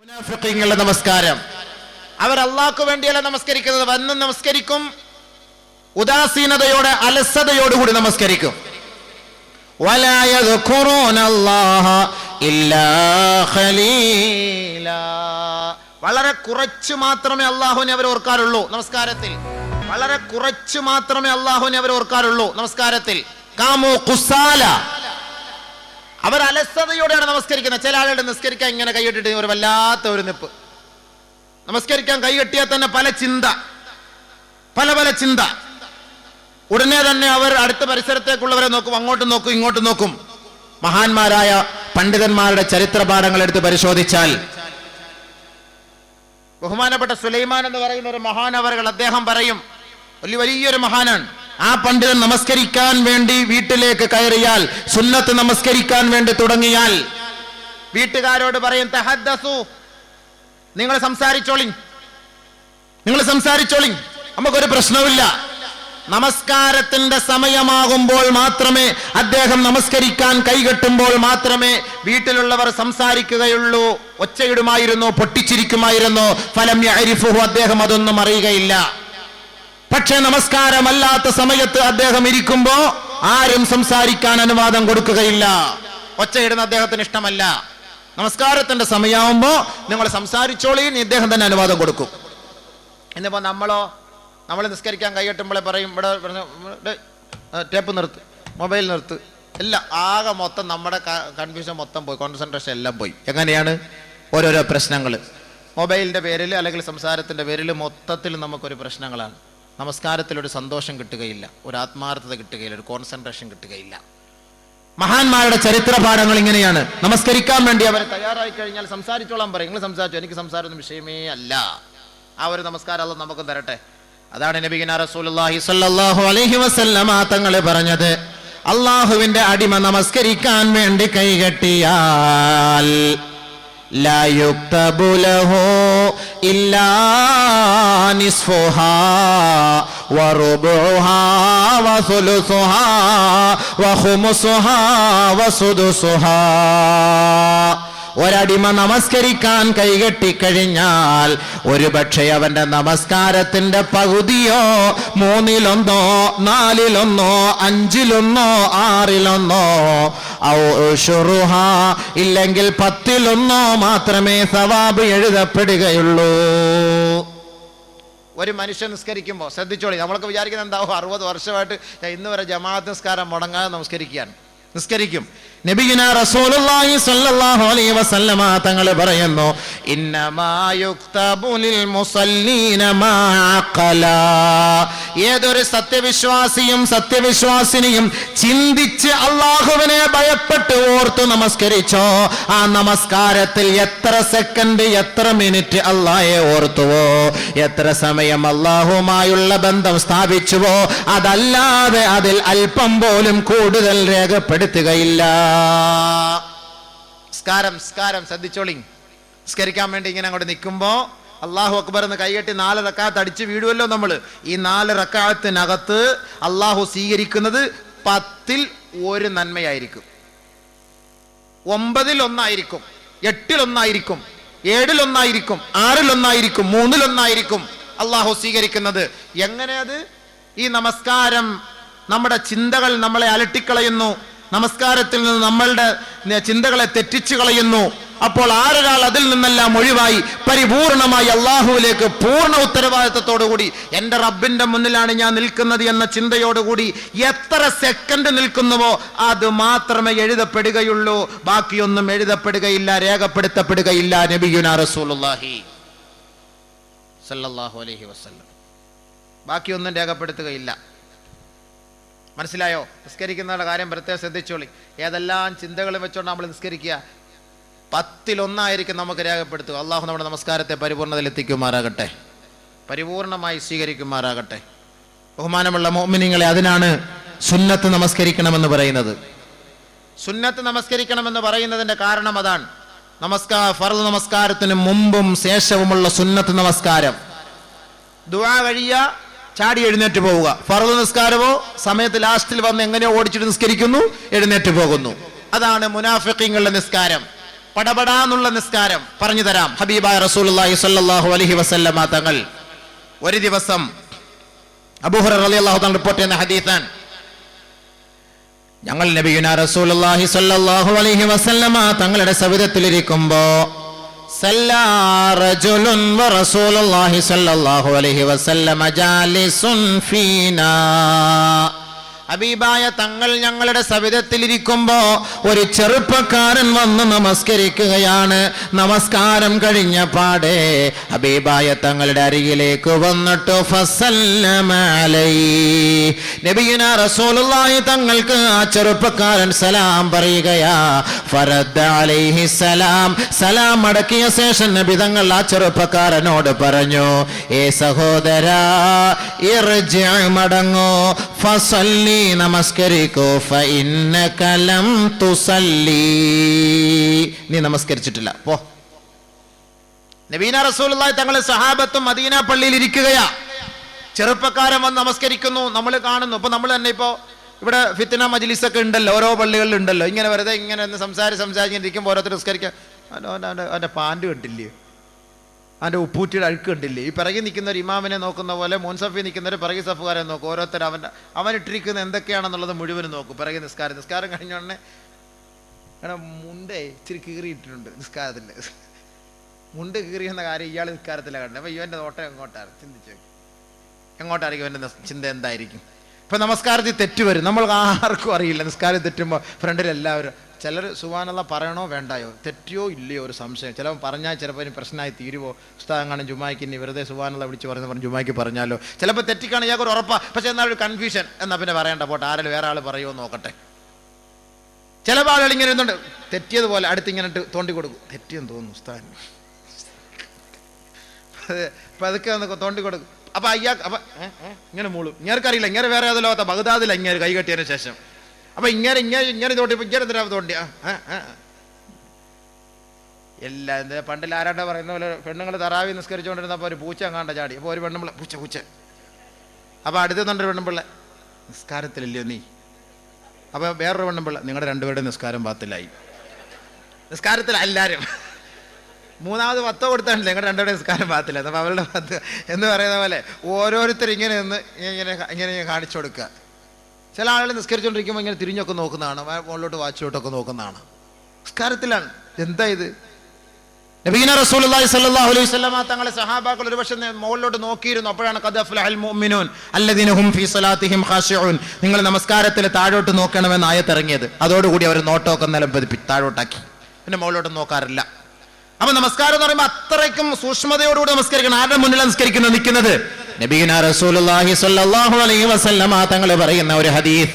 മുനാഫിഖീങ്ങളുടെ നമസ്കാരം അവർ അല്ലാഹുക്ക് വേണ്ടിയല്ല നമസ്കരിക്കുന്നത്. വന്ന് നമസ്കരിക്കും, ഉദാസീനതയോടെ അലസതയോടുകൂടി നമസ്കരിക്കും. വലാ യദ്കുറൂനല്ലാഹ ഇല്ലാ ഖലീലാ, വളരെ കുറച്ച് മാത്രമേ അല്ലാഹുവിനെ അവർ ഓർക്കാറുള്ളൂ നമസ്കാരത്തിൽ. വളരെ കുറച്ച് മാത്രമേ അല്ലാഹുവിനെ അവർ ഓർക്കാറുള്ളൂ നമസ്കാരത്തിൽ. കാമു ഖുസാല, അവർ അലസതയോടെയാണ് നമസ്കരിക്കുന്നത്. ചില ആളുകളുടെ നിസ്കരിക്കാൻ ഇങ്ങനെ കൈയിട്ടിട്ട് ഒരു വല്ലാത്ത ഒരു നിപ്പ്. നമസ്കരിക്കാൻ കൈകെട്ടിയാൽ തന്നെ പല ചിന്ത. ഉടനെ തന്നെ അവർ അടുത്ത പരിസരത്തേക്കുള്ളവരെ നോക്കും, അങ്ങോട്ടും നോക്കും ഇങ്ങോട്ടും നോക്കും. മഹാന്മാരായ പണ്ഡിതന്മാരുടെ ചരിത്ര പാഠങ്ങൾ എടുത്ത് പരിശോധിച്ചാൽ ബഹുമാനപ്പെട്ട സുലൈമാൻ എന്ന് പറയുന്ന ഒരു മഹാനവറുകൾ അദ്ദേഹം പറയും, വലിയൊരു മഹാനാണ്. ആ പണ്ഡിതൻ നമസ്കരിക്കാൻ വേണ്ടി വീട്ടിലേക്ക് കയറിയാൽ, സുന്നത്ത് നമസ്കരിക്കാൻ വേണ്ടി തുടങ്ങിയാൽ വീട്ടുകാരോട് പറയും, തഹദ്ദസു, നിങ്ങൾ സംസാരിച്ചോളി, നമുക്കൊരു പ്രശ്നവുമില്ല. നമസ്കാരത്തിന്റെ സമയമാകുമ്പോൾ മാത്രമേ അദ്ദേഹം നമസ്കരിക്കാൻ കൈകെട്ടുമ്പോൾ മാത്രമേ വീട്ടിലുള്ളവർ സംസാരിക്കുകയുള്ളൂ. ഒച്ചയിടുമായിരുന്നു, പൊട്ടിച്ചിരിക്കുമായിരുന്നു. ഫലം യഅരിഫുഹു, അദ്ദേഹം അതൊന്നും അറിയുകയില്ല. പക്ഷേ നമസ്കാരമല്ലാത്ത സമയത്ത് അദ്ദേഹം ഇരിക്കുമ്പോ ആരും സംസാരിക്കാൻ അനുവാദം കൊടുക്കുകയില്ല. ഒച്ചയിടുന്ന അദ്ദേഹത്തിന് ഇഷ്ടമല്ല. നമസ്കാരത്തിന്റെ സമയമാകുമ്പോ നിങ്ങൾ സംസാരിച്ചോളി, ഇദ്ദേഹം തന്നെ അനുവാദം കൊടുക്കും. എന്നിപ്പോ നമ്മൾ നിസ്കരിക്കാൻ കൈകെട്ടുമ്പോഴേ പറയും, ഇവിടെ ടേപ്പ് നിർത്ത്, മൊബൈൽ നിർത്ത്, എല്ലാം ആകെ മൊത്തം നമ്മുടെ കൺഫ്യൂഷൻ മൊത്തം പോയി, കോൺസെൻട്രേഷൻ എല്ലാം പോയി. എങ്ങനെയാണ്? ഓരോരോ പ്രശ്നങ്ങൾ മൊബൈലിന്റെ പേരിൽ അല്ലെങ്കിൽ സംസാരത്തിന്റെ പേരിൽ മൊത്തത്തിൽ നമുക്കൊരു പ്രശ്നങ്ങളാണ്. നമസ്കാരത്തിലൊരു സന്തോഷം കിട്ടുകയില്ല, ഒരു ആത്മാർത്ഥത കിട്ടുകയില്ല, ഒരു കോൺസെൻട്രേഷൻ കിട്ടുകയില്ല. മഹാന്മാരുടെ ചരിത്ര പാഠങ്ങൾ ഇങ്ങനെയാണ്. നമസ്കരിക്കാൻ വേണ്ടി അവർ തയ്യാറായി കഴിഞ്ഞാൽ സംസാരിച്ചോളാൻ പറയും. നിങ്ങൾ സംസാരിച്ചോ, എനിക്ക് സംസാരമൊന്നും വിഷയമേ അല്ല. ആ ഒരു നമസ്കാരം അല്ലാഹു നമുക്ക് തരട്ടെ. അതാണ് നബിയുനാ റസൂലുള്ളാഹി സ്വല്ലല്ലാഹു അലൈഹി വസല്ലമ തങ്ങൾ പറഞ്ഞത്, അല്ലാഹുവിന്റെ അടിമ നമസ്കരിക്കാൻ വേണ്ടി കൈകെട്ടിയാൽ ലാ യുക്തബു ലഹു ഇല്ലാ നിസ്ഫുഹാ വറുബുഹാ വസുലുസുഹാ വഖുമുസുഹാ വസുദുസുഹാ. ഒരടിമ നമസ്കരിക്കാൻ കൈകെട്ടിക്കഴിഞ്ഞാൽ ഒരുപക്ഷെ അവന്റെ നമസ്കാരത്തിന്റെ പകുതിയോ, 1/3, 4/1, 5/1, 6/1, ഇല്ലെങ്കിൽ 10/1 മാത്രമേ സവാബ് എഴുതപ്പെടുകയുള്ളൂ. ഒരു മനുഷ്യൻ നിസ്കരിക്കുമ്പോൾ ശ്രദ്ധിച്ചോളി, നമ്മളൊക്കെ വിചാരിക്കുന്നത് എന്താവും, 60 വർഷമായിട്ട് ഇന്ന് വരെ ജമാഅത്ത് നിസ്കാരം മുടങ്ങാതെ നിസ്കരിക്കും. നബിയുനാ റസൂലുള്ളാഹി സ്വല്ലല്ലാഹു അലൈഹി വസല്ലമ തങ്ങൾ പറയുന്നു, ഇന്നമാ യുക്തബു ലിൽ മുസല്ലീന മാ അഖല. ഏതൊരു സത്യവിശ്വാസിനിയും ചിന്തിച്ച് അല്ലാഹുവിനെ ഭയപ്പെട്ട് ഓർത്ത് നമസ്കരിച്ചോ, ആ നമസ്കാരത്തിൽ എത്ര സെക്കൻഡ്, എത്ര മിനിറ്റ് അല്ലാഹയെ ഓർത്തുവോ, എത്ര സമയം അല്ലാഹുമായുള്ള ബന്ധം സ്ഥാപിച്ചുവോ, അതല്ലാതെ അതിൽ അല്പം പോലും കൂടുതൽ രേഖപ്പെടുത്തുകയില്ല. സ്കാരം ശ്രദ്ധിച്ചോളി. നിസ്കരിക്കാൻ വേണ്ടി ഇങ്ങനെ അങ്ങോട്ട് നിൽക്കുമ്പോ അല്ലാഹു അക്ബർ എന്ന് കൈകെട്ടി 4 റക്അത്ത് അടിച്ച് വീടുമല്ലോ നമ്മൾ. ഈ 4 റക്അത്തിനകത്ത് അല്ലാഹു സ്വീകരിക്കുന്നത് 10ൽ 1 നന്മയായിരിക്കും, 9ൽ 1 ആയിരിക്കും, 8ൽ 1 ആയിരിക്കും, 7ൽ 1 ആയിരിക്കും, 6ൽ 1 ആയിരിക്കും, 3ൽ 1 ആയിരിക്കും അല്ലാഹു സ്വീകരിക്കുന്നത്. എങ്ങനെ അത്? ഈ നമസ്കാരം നമ്മുടെ ചിന്തകൾ നമ്മളെ അലട്ടിക്കളയുന്നു, നമസ്കാരത്തിൽ നിന്ന് നമ്മളുടെ ചിന്തകളെ തെറ്റിച്ചു കളയുന്നു. അപ്പോൾ ആരൊരാൾ അതിൽ നിന്നെല്ലാം ഒഴിവായി പരിപൂർണമായി അല്ലാഹുവിലേക്ക് പൂർണ്ണ ഉത്തരവാദിത്തത്തോടുകൂടി എൻ്റെ റബ്ബിന്റെ മുന്നിലാണ് ഞാൻ നിൽക്കുന്നത് എന്ന ചിന്തയോടുകൂടി എത്ര സെക്കൻഡ് നിൽക്കുന്നുവോ അത് മാത്രമേ എഴുതപ്പെടുകയുള്ളൂ, ബാക്കിയൊന്നും എഴുതപ്പെടുകയില്ല, രേഖപ്പെടുത്തപ്പെടുകയില്ല. നബിയുനാ റസൂലുള്ളാഹി സ്വല്ലല്ലാഹു അലൈഹി വസല്ലം ബാക്കിയൊന്നും രേഖപ്പെടുത്തുകയില്ല. മനസ്സിലായോ? നിസ്കരിക്കുന്നവരുടെ കാര്യം പ്രത്യേകം ശ്രദ്ധിച്ചോളി. ഏതെല്ലാം ചിന്തകളും വെച്ചോണ്ട് നമ്മൾ നിസ്കരിക്കുക, 10ൽ 1 ആയിരിക്കും നമുക്ക് രേഖപ്പെടുത്തുക. അള്ളാഹു നമ്മുടെ നമസ്കാരത്തെ പരിപൂർണതയിൽ എത്തിക്കുമാറാകട്ടെ, പരിപൂർണമായി സ്വീകരിക്കുമാറാകട്ടെ. ബഹുമാനമുള്ള മുഅ്മിനീങ്ങളെ, അതിനാണ് സുന്നത്ത് നമസ്കരിക്കണമെന്ന് പറയുന്നത്. സുന്നത്ത് നമസ്കരിക്കണമെന്ന് പറയുന്നതിന്റെ കാരണം അതാണ്. ഫർള് നമസ്കാരത്തിന് മുമ്പും ശേഷവുമുള്ള സുന്നത്ത് നമസ്കാരം, ദുആ കഴിയ, ചാടി എഴുന്നേറ്റ് പോവുക. ഫർള് നിസ്കാരമോ സമയത്ത് ലാസ്റ്റിൽ വന്ന് എങ്ങനെയോ ഓടിച്ചിട്ട് നിസ്കരിക്കുന്നു, എഴുന്നേറ്റ് പോകുന്നു. അതാണ് മുനാഫിഖീങ്ങളുടെ നിസ്കാരം. പടപടാന്നുള്ള നിസ്കാരം പറഞ്ഞു തരാം. ഹബീബായ റസൂലുള്ളാഹി സ്വല്ലല്ലാഹു അലൈഹി വസല്ലമ തങ്ങൾ ഒരു ദിവസം അബൂ ഹുറൈറ റളിയല്ലാഹു തആല റിപ്പോർട്ട് ചെയ്യുന്ന ഹദീസാണ്. ഞങ്ങൾ നബിയുനാ റസൂലുള്ളാഹി സ്വല്ലല്ലാഹു അലൈഹി വസല്ലമ തങ്ങളുടെ സവിധത്തിലിരിക്കുമ്പോ സല്ലാ റജുലുൻ വറസൂലുള്ളാഹി സ്വല്ലല്ലാഹു അലൈഹി വസല്ലമ ജാലിസുൻ ഫീനാ. ഹബീബായ തങ്ങൾ ഞങ്ങളുടെ സവിധത്തിലിരിക്കുമ്പോ ഒരു ചെറുപ്പക്കാരൻ വന്ന് നമസ്കരിക്കുകയാണ്. നമസ്കാരം കഴിഞ്ഞ പാടെ ഹബീബായ തങ്ങളുടെ അരികിലേക്ക് വന്നിട്ട് ഫസല്ലമ അലൈഹി, നബിയുനാ റസൂലുള്ളാഹി തങ്ങൾക്ക് ആ ചെറുപ്പക്കാരൻ സലാം പറയുകയാ. ഫറദ്ദ അലൈഹി സലാം, സലാം മടക്കിയ ശേഷം നബി തങ്ങൾ ആ ചെറുപ്പക്കാരനോട് പറഞ്ഞു, ഏ സഹോദരാ, ഇർജി, മടങ്ങോ, ഫസല്ലി, നമസ്കരിക്കോ, ഫഇന്നക ലം തുസല്ലി, നീ നമസ്കരിച്ചിട്ടില്ല, പോ. നബീന റസൂലുള്ളാഹി തങ്ങളെ സഹാബത്തും മദീന പള്ളിയിൽ ഇരിക്കുകയാ. ചെറുപ്പക്കാരൻ വന്ന് നമസ്കരിക്കുന്നു, നമ്മൾ കാണുന്നു. ഇപ്പൊ നമ്മൾ തന്നെ ഇപ്പോ ഇവിടെ ഫിത്ന മജ്ലിസ് ഒക്കെ ഉണ്ടല്ലോ, ഓരോ പള്ളികളിൽ ഉണ്ടല്ലോ. ഇങ്ങനെ വെറുതെ ഇങ്ങനെ സംസാരിച്ചിരിക്കുമ്പോൾ ഓരോരുത്തർ നിസ്കരിക്കാൻ അവന്റെ പാൻറ് കണ്ടില്ലേ, അവൻ്റെ ഉപ്പൂറ്റിയുടെ അഴുക്ക് കണ്ടില്ലേ. ഈ പിറകി നിൽക്കുന്ന ഒരു ഇമാമിനെ നോക്കുന്ന പോലെ മുൻസഫി നിൽക്കുന്നവർ പിറകി സഫുകാരെ നോക്കും. ഓരോരുത്തർ അവനിട്ടിരിക്കുന്ന എന്തൊക്കെയാണെന്നുള്ളത് മുഴുവനും നോക്കും. പിറകി നിസ്കാരം കഴിഞ്ഞ ഉടനെ കാരണം മുണ്ടേ ഇച്ചിരി കീറിയിട്ടിട്ടുണ്ട് നിസ്കാരത്തിൻ്റെ. മുണ്ട് കീറിയെന്ന കാര്യം ഇയാൾ നിസ്കാരത്തിലാണ് കണ്ടത്. അപ്പോൾ ഇവൻ്റെ നോട്ടം എങ്ങോട്ടാണ് ചിന്തിച്ചു, എങ്ങോട്ടായിരിക്കും ഇവൻ്റെ ചിന്ത എന്തായിരിക്കും? ഇപ്പം നമസ്കാരത്തിൽ തെറ്റ് വരും, നമ്മൾ ആർക്കും അറിയില്ല. നിസ്കാരം തെറ്റുമ്പോൾ ഫ്രണ്ടിൽ എല്ലാവരും, ചിലർ സുബ്ഹാനല്ലാഹ് പറയണോ വേണ്ടായോ, തെറ്റിയോ ഇല്ലയോ ഒരു സംശയം. ചിലപ്പോൾ പറഞ്ഞാൽ ചിലപ്പോൾ ഇനി പ്രശ്നമായി തീരുവോ, ഉസ്താദെങ്ങാനും ജുമായ്ക്ക് ഇനി വെറുതെ സുബ്ഹാനല്ലാഹ് വിളിച്ച് പറഞ്ഞു ജുമായ്ക്ക് പറഞ്ഞാലോ. ചിലപ്പോൾ തെറ്റിക്കാണ് ഇയാൾക്ക് ഒരു ഉറപ്പാ, പക്ഷേ എന്നാൽ ഒരു കൺഫ്യൂഷൻ, എന്നാൽ പിന്നെ പറയണ്ട പോട്ടെ, ആരെങ്കിലും വേറെ ആൾ പറയുമോ നോക്കട്ടെ. ചില ആളുകൾ ഇങ്ങനെ ഇരുന്നുണ്ട്, തെറ്റിയതുപോലെ അടുത്ത് ഇങ്ങനെ തോണ്ടി കൊടുക്കും, തെറ്റിയെന്ന് തോന്നുന്നു ഉസ്താദിന്, അപ്പം അതൊക്കെ ഒന്ന് തോണ്ടി കൊടുക്കും. അപ്പം അയ്യാക്ക് അപ്പം ഇങ്ങനെ മൂളും. ഇങ്ങേർക്കറിയില്ല, ഇങ്ങനെ വേറെ ഏതോ ലോകത്ത ബഗ്ദാദിൽ ഇങ്ങനെ കൈ കെട്ടിയതിന് ശേഷം അപ്പം ഇങ്ങനെ തോണ്ടി ഇങ്ങനെ തോണ്ടി എല്ലാ എന്താ പണ്ടിൽ ആരാണ്ട പറയുന്ന പോലെ പെണ്ണുങ്ങൾ തറാവി നിസ്കരിച്ചുകൊണ്ടിരുന്നപ്പോൾ ഒരു പൂച്ച അങ്ങാണ്ട ചാടി. അപ്പോൾ ഒരു പെണ്ണുമ്പിള്ള പൂച്ച അപ്പോൾ അടുത്തുണ്ടൊരു പെണ്ണുമ്പിള്ള നിസ്കാരത്തിലില്ലയോ നീ. അപ്പോൾ വേറൊരു പെണ്ണുമ്പിള്ള നിങ്ങളുടെ രണ്ടുപേരുടെ നിസ്കാരം പാത്തിലായി. നിസ്കാരത്തിൽ എല്ലാവരും മൂന്നാമത് 10 കൊടുത്താണല്ലോ നിങ്ങളുടെ രണ്ടുപേരുടെ നിസ്കാരം പാത്തില്ല. അപ്പോൾ അവരുടെ 10 എന്ന് പറയുന്ന പോലെ ഓരോരുത്തർ ഇങ്ങനെ ഇങ്ങനെ കാണിച്ചു കൊടുക്കുക. ചില ആളുകൾ നിസ്കരിച്ചുകൊണ്ടിരിക്കുമ്പോൾ ഇങ്ങനെ തിരിഞ്ഞൊക്കെ നോക്കുന്നതാണ്, മുകളിലോട്ട് വാച്ചിലോട്ടൊക്കെ നോക്കുന്നതാണ്. നിസ്കാരത്തിലാണ്. എന്താ ഇത്? നബീന റസൂലുള്ളാഹി സ്വല്ലല്ലാഹു അലൈഹി വസല്ലമ തങ്ങളെ സഹാബാക്കൾ ഒരു പക്ഷേ മുകളിലോട്ട് നോക്കിയിരുന്നു. അപ്പോഴാണ് ഖദ് അഫ്ലഹൽ മുഅ്മിനൂൻ അല്ലദീന ഹും ഫീ സ്വലാത്തിഹിം ഖാശിഊൻ, നിങ്ങൾ നമസ്കാരത്തിൽ താഴോട്ട് നോക്കണമെന്ന് ആയത്ത് ഇറങ്ങിയത്. അതോടുകൂടി അവർ നോട്ടമൊക്കെ നിലം പതിപ്പിച്ച് താഴോട്ടാക്കി, പിന്നെ മുകളിലോട്ട് നോക്കാറില്ല. അപ്പൊ നമസ്കാരം എന്ന് പറയുമ്പോൾ അത്രയ്ക്കും സൂക്ഷ്മതയോടുകൂടി നമസ്കരിക്കണം. ആരുടെ മുന്നിലാണ് നിൽക്കുന്നത്? നബിയുന റസൂലുള്ളാഹി സ്വല്ലല്ലാഹു അലൈഹി വസല്ലമ തങ്ങൾ പറയുന്ന ഒരു ഹദീസ്,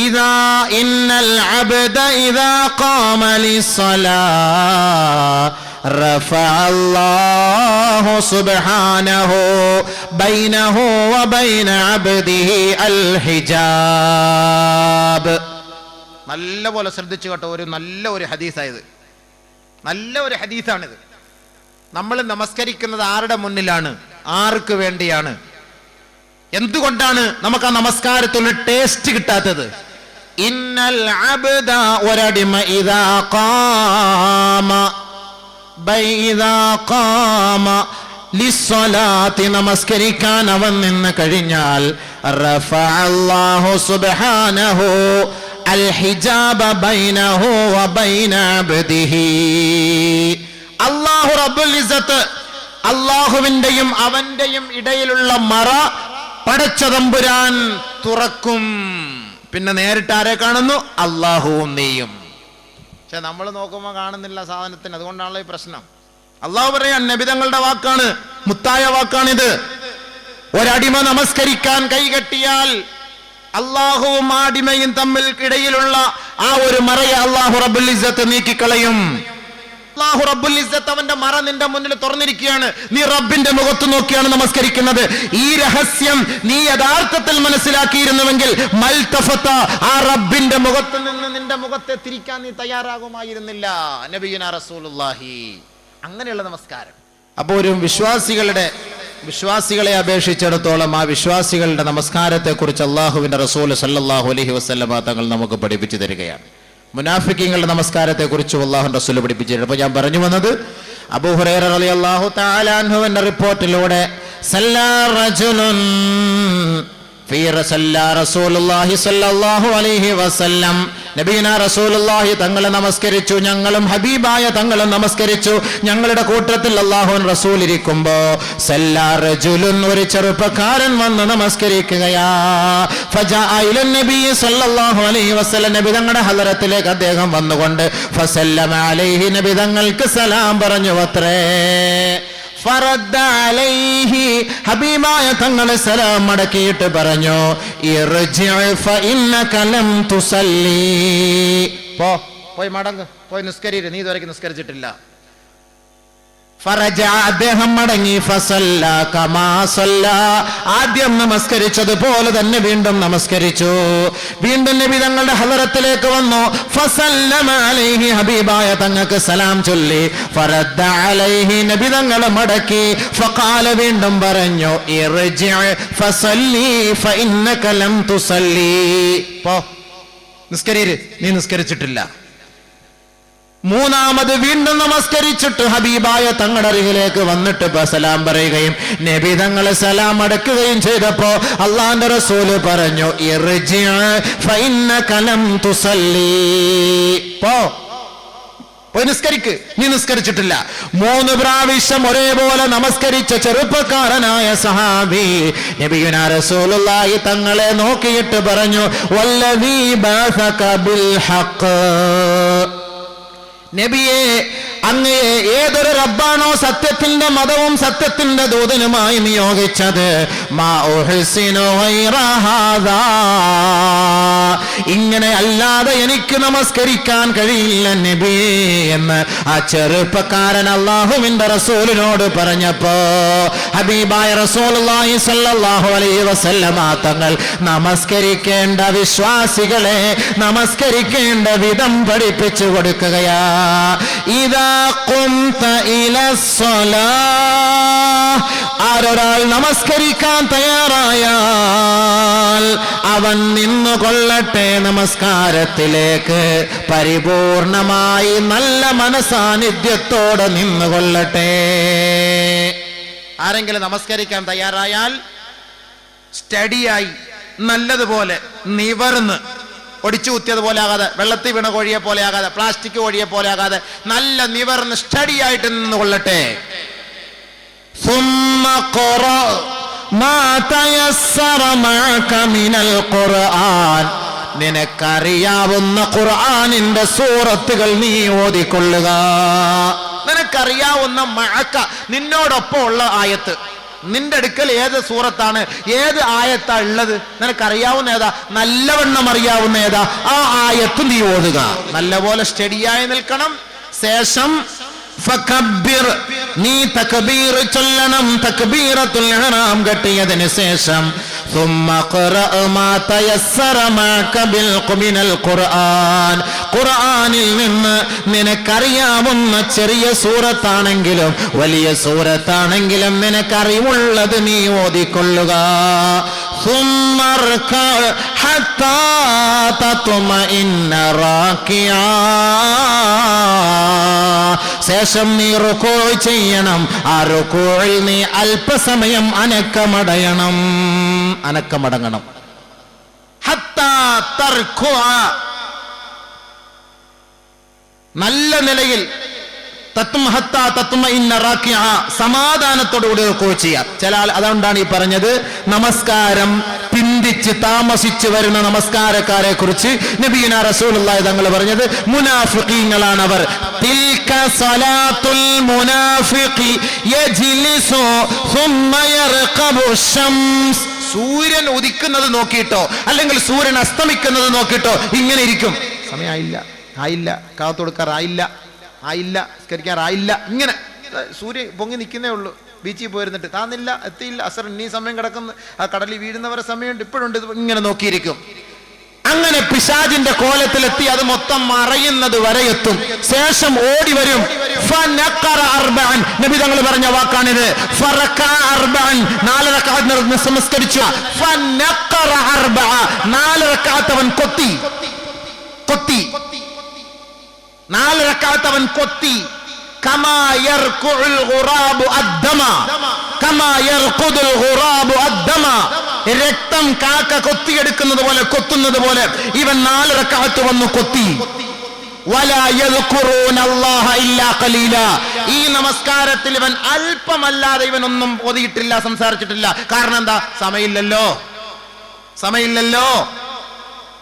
ഇദാ ഇന്നൽ അബ്ദ ഇദാ ഖാമ ലിസ്സലാ റഫഅല്ലാഹു സുബ്ഹാനഹു ബൈനഹു വബൈന അബ്ദിഹി അൽ ഹിജാബ്. നല്ലപോലെ ശ്രദ്ധിച്ചു കേട്ടോ, നല്ല ഒരു ഹദീസായത്, നല്ല ഒരു ഹദീസാണിത്. നമ്മൾ നമസ്കരിക്കുന്നത് ആരുടെ മുന്നിലാണ്, ആർക്ക് വേണ്ടിയാണ്, എന്തുകൊണ്ടാണ് നമുക്ക് ആ നമസ്കാരത്തിലുള്ള ടേസ്റ്റ് കിട്ടാത്തത്? ഇന്നൽ അബ്ദ, ഒരടിമ, ഇദാ ഖാമ ലിസ്സലാത്തി, നമസ്കരിക്കാൻ അവൻ നിന്ന് കഴിഞ്ഞാൽ റഫഅല്ലാഹു സുബ്ഹാനഹു അൽ ഹിജാബ ബൈനഹു വബൈന അബ്ദിഹി. അല്ലാഹു റബ്ബുൽ ഇസ്സത്ത്, അല്ലാഹുവിന്റെയും അവന്റെയും ഇടയിലുള്ള മറ പടച്ച തമ്പുരാൻ തുറക്കും. പിന്നെ നേരിട്ട് ആരെ കാണുന്നു? അല്ലാഹുവും നീയും. പക്ഷെ നമ്മൾ നോക്കുമ്പോൾ കാണുന്നില്ല സാധനത്തിന്. അതുകൊണ്ടാണല്ലോ ഈ പ്രശ്നം. അല്ലാഹു പറയാൻ, നബി തങ്ങളുടെ വാക്കാണ്, മുത്തായ വാക്കാണിത്. ഒരടിമ നമസ്കരിക്കാൻ കൈകെട്ടിയാൽ അല്ലാഹുവും അടിമയും തമ്മിൽ ഇടയിലുള്ള ആ ഒരു മറയെ അല്ലാഹു റബ്ബുൽ ഇസ്സത്ത് നീക്കിക്കളയും. അല്ലാഹു റബ്ബുൽ ഇസ്സത്ത് അവന്റെ മറ നിന്റെ മുന്നിൽ തുറന്നിരിക്കുകയാണ്. നീ റബ്ബിന്റെ മുഖത്ത് നോക്കിയാണ് നമസ്കരിക്കുന്നത്. ഈ രഹസ്യം നീ യഥാർത്ഥത്തിൽ മനസ്സിലാക്കിയിരുന്നുവെങ്കിൽ മൽതഫത, ആ റബ്ബിന്റെ മുഖത്ത് നിന്ന് നിന്റെ മുഖത്തെ തിരിക്കാൻ നീ തയ്യാറാകുമായിരുന്നില്ല. നബിയുനാ റസൂലുള്ളാഹി. അങ്ങനെയുള്ള നമസ്കാരം. അപ്പോൾ ഒരു വിശ്വാസികളെ അപേക്ഷിച്ചിടത്തോളം ആ വിശ്വാസികളുടെ നമസ്കാരത്തെ കുറിച്ച് അല്ലാഹുവിന്റെ റസൂൽ സല്ലല്ലാഹു അലൈഹി വസല്ലമ തങ്ങൾ നമുക്ക് പഠിപ്പിച്ചു തരികയാണ്. മുനാഫിക്കീങ്ങളുടെ നമസ്കാരത്തെ കുറിച്ച് അല്ലാഹുവിന്റെ റസൂൽ പഠിപ്പിച്ചിട്ടുണ്ട്. അപ്പോൾ ഞാൻ പറഞ്ഞു വന്നത്, അബൂ ഹുറൈറ റളിയല്ലാഹു തആല അൻഹുവിന്റെ റിപ്പോർട്ടിലൂടെ സല്ലാ റജുലുൻ റസൂലുള്ളാഹി സ്വല്ലല്ലാഹു അലൈഹി വസല്ലം, നബിയുനാ റസൂലുള്ളാഹി തങ്ങളെ നമസ്കരിച്ചു, ഞങ്ങളും ഹബീബായ തങ്ങളും നമസ്കരിച്ചു. ഞങ്ങളുടെ കൂട്ടത്തിൽ അല്ലാഹുവിൻ റസൂൽ ഇരിക്കുമ്പോ സല്ലാ റജുലുൻ, ഒരു ചെറുപ്പക്കാരൻ വന്ന് നമസ്കരിക്കുകയാ. ഫജാഅ ഇലൻ നബി സ്വല്ലല്ലാഹു അലൈഹി വസല്ലം, നബി തങ്ങളുടെ ഹളറത്തിലേക്ക് അദ്ദേഹം വന്നുകൊണ്ട് ഫസല്ലമ അലൈഹി, നബി തങ്ങൾക്ക് സലാം പറഞ്ഞു അത്രേ. ഫറദ്ദ അലൈഹി, ഹബീബായ തങ്ങളെ സലാം മടക്കിയിട്ട് പറഞ്ഞു, ഇർജിഅ ഫഇന്നക ലം തുസല്ലി, പോയി മടങ്ങ്, പോയി നിസ്കരിര്, നീ ഇതുവരെ നിസ്കരിച്ചിട്ടില്ല. ഫറജ, അദ്ദേഹം മടങ്ങി. ഫസല്ല കമാ സല്ല, ആദ്യം നമസ്കരിച്ചതുപോലെ തന്നെ വീണ്ടും നമസ്കരിച്ചു. വീണ്ടും നബി തങ്ങളുടെ ഹളറത്തിലേക്ക് വന്നു. ഫസല്ലമ അലൈഹി, ഹബീബായ തങ്ങൾക്ക് സലാം ചൊല്ലി. ഫറദ്ദ അലൈഹി, നബി തങ്ങൾ മടക്കി. ഫഖാല, വീണ്ടും പറഞ്ഞു, ഇർജിഅ ഫസല്ലി ഫഇന്നക ലം തുസല്ലി, പോ നിസ്കരിര്, നീ നിസ്കരിച്ചിട്ടില്ല. മൂന്നാമത് വീണ്ടും നമസ്കരിച്ചിട്ട് ഹബീബായ തങ്ങളുടെ അരികിലേക്ക് വന്നിട്ട് സലാം പറയുകയും നബി തങ്ങളെ സലാം അടക്കുകയും ചെയ്തപ്പോ അല്ലാഹുവിന്റെ റസൂല് പറഞ്ഞു, ഇർജിഅ ഫഇന്നക ലം തുസല്ലി, പോയി നിസ്കരിക്ക്, നീ നിസ്കരിച്ചിട്ടില്ല. 3 പ്രാവശ്യം ഒരേപോലെ നമസ്കരിച്ച ചെറുപ്പക്കാരനായ സഹാബി നബിയുനാ റസൂലുള്ളാഹി തങ്ങളെ നോക്കിയിട്ട് പറഞ്ഞു, വല്ലദീ ബഅസക ബിൽ ഹഖ്, നബിയെ, അങ്ങയെ ഏതൊരു റബ്ബാണോ സത്യത്തിന്റെ മതവും സത്യത്തിന്റെ ദൂതനുമായി നിയോഗിച്ചത്, മാ ഉഹ്സിനു ഗൈറ ഹാദാ, ഇങ്ങനെ അല്ലാതെ എനിക്ക് നമസ്കരിക്കാൻ കഴിയില്ല നബിയേ എന്ന് ആ ചെറുപ്പക്കാരൻ അല്ലാഹുവിന്റെ റസൂലിനോട് പറഞ്ഞപ്പോ ഹബീബായ റസൂലുള്ളാഹി സ്വല്ലല്ലാഹു അലൈഹി വസല്ലമ തങ്ങൾ നമസ്കരിക്കേണ്ട വിശ്വാസികളെ നമസ്കരിക്കേണ്ട വിധം പഠിപ്പിച്ചു കൊടുക്കുകയാ. ഇദാ ഖുംത ഇലസ്സലാഹ്, ആരൊരാൾ നമസ്കരിക്കാൻ തയ്യാറായാൽ അവൻ നിന്നുകൊള്ളട്ടെ നമസ്കാരത്തിലേക്ക്, പരിപൂർണമായി നല്ല മനസാന്നിധ്യത്തോടെ നിന്നുകൊള്ളട്ടെ. ആരെങ്കിലും നമസ്കരിക്കാൻ തയ്യാറായാൽ സ്റ്റഡിയായി നല്ലതുപോലെ നിവർന്ന്, ഒടിച്ചു കുത്തിയതുപോലെ ആകാതെ, വെള്ളത്തിൽ വീണ കോഴിയെ പോലെ ആകാതെ, പ്ലാസ്റ്റിക് കോഴിയെ പോലെ ആകാതെ നല്ല നിവർന്ന് സ്റ്റഡിയായിട്ട് നിന്നുകൊള്ളട്ടെ. ثم قرأ ما تيسر معك من القرآن, നിനക്കറിയാവുന്ന ഖുർആനിന്റെ സൂറത്തുകൾ നീ ഓതിക്കൊള്ളുക. നിനക്കറിയാവുന്ന മഅക, നിന്നോടൊപ്പം ഉള്ള ആയത്ത്, നിന്റെ അടുക്കൽ ഏത് സൂറത്താണ്, ഏത് ആയത്താ ഉള്ളത്, നിനക്കറിയാവുന്ന ഏതാ, നല്ലവണ്ണം അറിയാവുന്ന ഏതാ, ആ ആയത്ത് നീ ഓതുക. നല്ലപോലെ സ്റ്റഡിയായി നിൽക്കണം. ശേഷം ഫകബ്ബിർ, നീ തക്ബീർ ചൊല്ലണം, തക്ബീറത്തുൽ ഇഹ്റാം കെട്ടിയതിനു ശേഷം ثم قرأ ما تيسر معك മിനൽ ഖുർആൻ, ഖുർആനിൽ നിന്ന് നിനക്കറിയാവുന്ന ചെറിയ സൂറത്താണെങ്കിലും വലിയ സൂറത്താണെങ്കിലും നിനക്കറിവുള്ളത് നീ ഓതിക്കൊള്ളുക. ثم اركع حتى تطمئن راكعا, ശേഷം നീ റുകൂ ചെയ്യണം. ആ റുകൂയിൽ നീ അല്പസമയം അനക്കമടങ്ങണം. ഹത്താ തർകുഅ, നല്ല നിലയിൽ സമാധാനത്തോടുകൂടി റുകൂ ചെയ്യാം. ചില അതുകൊണ്ടാണ് ഈ പറഞ്ഞത്, നമസ്കാരം പിന്തിച്ച് താമസിച്ചു വരുന്ന നമസ്കാരക്കാരെ കുറിച്ച് നബിയുനാ റസൂലുള്ളാഹി തങ്ങൾ പറഞ്ഞത്, മുനാഫിഖീങ്ങളാണ് അവർ. തിൽക സലാത്തുൽ മുനാഫിഖി യജ്ലിസു സുമ്മ യർഖബു ശംസ്, സൂര്യൻ ഉദിക്കുന്നത് നോക്കിയിട്ടോ അല്ലെങ്കിൽ സൂര്യൻ അസ്തമിക്കുന്നത് നോക്കിയിട്ടോ ഇങ്ങനെ ഇരിക്കും. സമയമായില്ല, ആയില്ല, കാത്തു കൊടുക്കാറായില്ല, ആയില്ല, സ്കരിക്കാറായില്ല, ഇങ്ങനെ സൂര്യൻ പൊങ്ങി നിൽക്കുന്നേ ഉള്ളൂ. ബീച്ചിൽ പോയിരുന്നിട്ട് താന്നില്ല, എത്തിയില്ല, അസർ ഇനി സമയം കിടക്കുന്നു, ആ കടലിൽ വീഴുന്നവരെ സമയമുണ്ട്, ഇപ്പോഴുണ്ട്, ഇങ്ങനെ നോക്കിയിരിക്കും. അങ്ങനെ പിശാചിന്റെ കോലത്തിലെത്തി അത് മൊത്തം മറയുന്നത് വരെ എത്തും. ശേഷം ഓടി വരും. നബി തങ്ങൾ പറഞ്ഞ വാക്കാണിത്. 4 റക്അത്ത് നമസ്കരിച്ചു. 4 റക്അത്ത് അവൻ കൊത്തി. 4 റക്അത്ത് അവൻ കൊത്തി. കമാ യർകുഉൽ ഗുറാബു അദ്ദമ കമാ യർഖുദുൽ ഗുറാബു അദ്ദമ, രക്തം കാക്ക കൊത്തിയെടുക്കുന്നത് പോലെ കൊത്തുന്നത് പോലെ ഇവൻ 4 റക്അത്ത് വന്നു കൊത്തി. വലാ യദ്കുറൂന അല്ലാഹ ഇല്ലാ ഖലീല, ഈ നമസ്കാരത്തിൽ ഇവൻ അല്പമല്ലാതെ ഇവനൊന്നും ഓതിയിട്ടില്ല, സംസാരിച്ചിട്ടില്ല. കാരണം എന്താ? സമയമില്ലല്ലോ.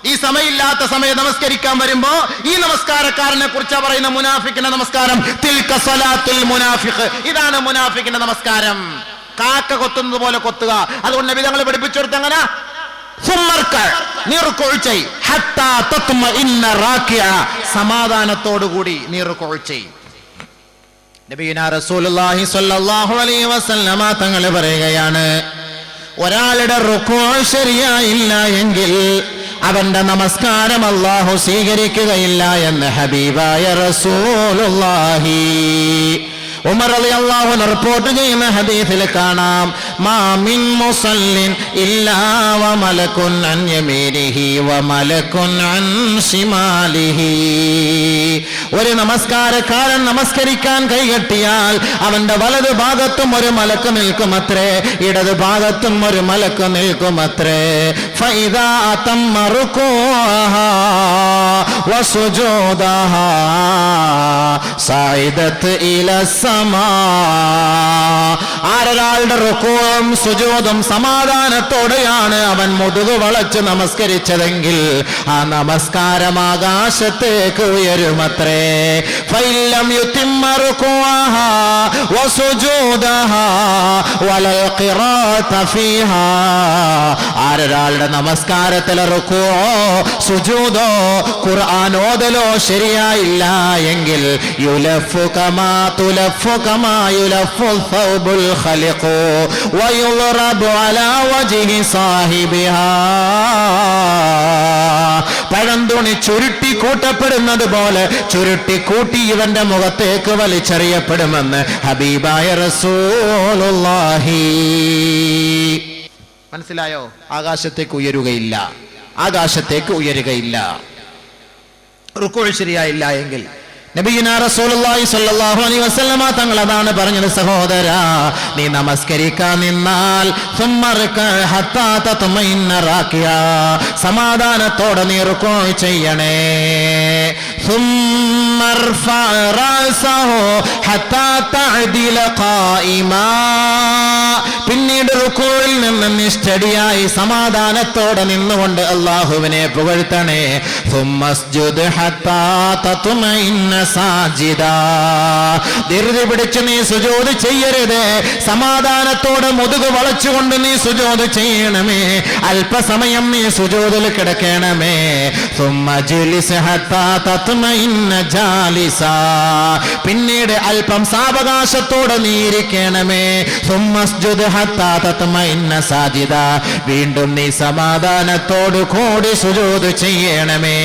ഈ സമയമില്ലാത്ത സമയം നമസ്കരിക്കാൻ വരുമ്പോ ഈ നമസ്കാരക്കാരനെ കുറിച്ചാ പറയുന്ന മുനാഫിക്കിന്റെ നമസ്കാരം. തിൽക സ്വലാത്തുൽ മുനാഫിഖ്, ഇതാണ് മുനാഫിക്കിന്റെ നമസ്കാരം. കാക്ക കൊത്തുന്നത് പോലെ കൊത്തുക. അതുകൊണ്ട് നബി തങ്ങൾ പഠിപ്പിച്ചു കൊടുത്ത അങ്ങനെ സമാധാനത്തോടുകൂടി നബിയുനാ റസൂലുള്ളാഹി സ്വല്ലല്ലാഹു അലൈഹി വസല്ലമ തങ്ങൾ പറയുകയാണ്, ഒരാളുടെ റുക്കൂ ശരിയായില്ല എങ്കിൽ അവന്റെ നമസ്കാരം അല്ലാഹു സ്വീകരിക്കുകയില്ല എന്ന് ഹബീബായ റസൂലുള്ളാഹി. ഉമർ റളിയല്ലാഹു അൻഹു റിപ്പോർട്ട് ചെയ്യുന്ന ഹദീസിൽ കാണാം, മാ മിൻ മുസല്ലിൻ ഇല്ലാ വ മലകുൻ അൻ യമീനിഹി വ മലകുൻ അൻ ശിമാലിഹി. ഒരു നമസ്കാരക്കാരൻ നമസ്കരിക്കാൻ കൈകെട്ടിയാൽ അവന്റെ വലതു ഭാഗത്തും ഒരു മലക്ക് നിൽക്കുമത്രേ, ഇടതു ഭാഗത്തും ഒരു മലക്ക് നിൽക്കുമത്രേ. ഫഇദാ അതമ്മ റുകൂഅഹാ വസുജൂദഹാ സഇദത് ഇലസ് ആരൊരാളുടെ റുകൂഉം സുജൂദും സമാധാനത്തോടെയാണ് അവൻ മുതുകു വളച്ച് നമസ്കരിച്ചതെങ്കിൽ ആ നമസ്കാരം ആകാശത്തേക്ക് ഉയരുമത്രേ. ഫഇല്ലം യുതിമ്മ റുകൂഅഹാ വസുജൂദഹാ വലൽ ഖിറാഅത ഫീഹാ, ആരൊരാളുടെ നമസ്കാരത്തിലെ റുകൂഉോ സുജൂദോ ഖുർആൻ ഓതലോ ശരിയായില്ല എങ്കിൽ യുലഫു കമാ തുലഫു കമാ യുലഫു ثوبുൽ ഖലിഖു വയുളറബു അലാ വജ്ഹി സാഹിബിഹാ, പഴന്തുണി ചുരുട്ടി കൂട്ടപ്പെടുന്നത് പോലെ ചുരുട്ടി കൂട്ടി ഇവന്റെ മുഖത്തേക്ക് വലിച്ചെറിയപ്പെടുമെന്ന് ഹബീബായ റസൂലുള്ളാഹി. മനസ്സിലായോ? ആകാശത്തേക്ക് ഉയരുകയില്ല. റുക്കൂ ശരിയായില്ല എങ്കിൽ നബിയുനാ റസൂലുള്ളാഹി സ്വല്ലല്ലാഹു അലൈഹി വസല്ലമ തങ്ങൾ അതാണ് പറഞ്ഞത്, സഹോദരാ, നീ നമസ്കരിക്കാൻ നിന്നാൽ സമാധാനത്തോടെ നീ റുക്കൂ ചെയ്യണേ. പിന്നീട് റുക്കൂയിൽ നിന്ന് നീ സ്റ്റഡിയായി സമാധാനത്തോടെ നിന്നുകൊണ്ട് അല്ലാഹുവിനെ പുകഴ്ത്തണേ. ധൃതി പിടിച്ച് നീ സുജൂദ് ചെയ്യരുത്. സമാധാനത്തോടെ മുതുക് വളച്ചുകൊണ്ട് നീ സുജൂദ് ചെയ്യണമേ. അല്പസമയം നീ സുജൂദിൽ കിടക്കണമേ. പിന്നീട് അല്പം സാവകാശത്തോടെ നീ ഇരിക്കണമേ. വീണ്ടും നീ സമാധാനത്തോടു കൂടി സുജൂദ് ചെയ്യണമേ.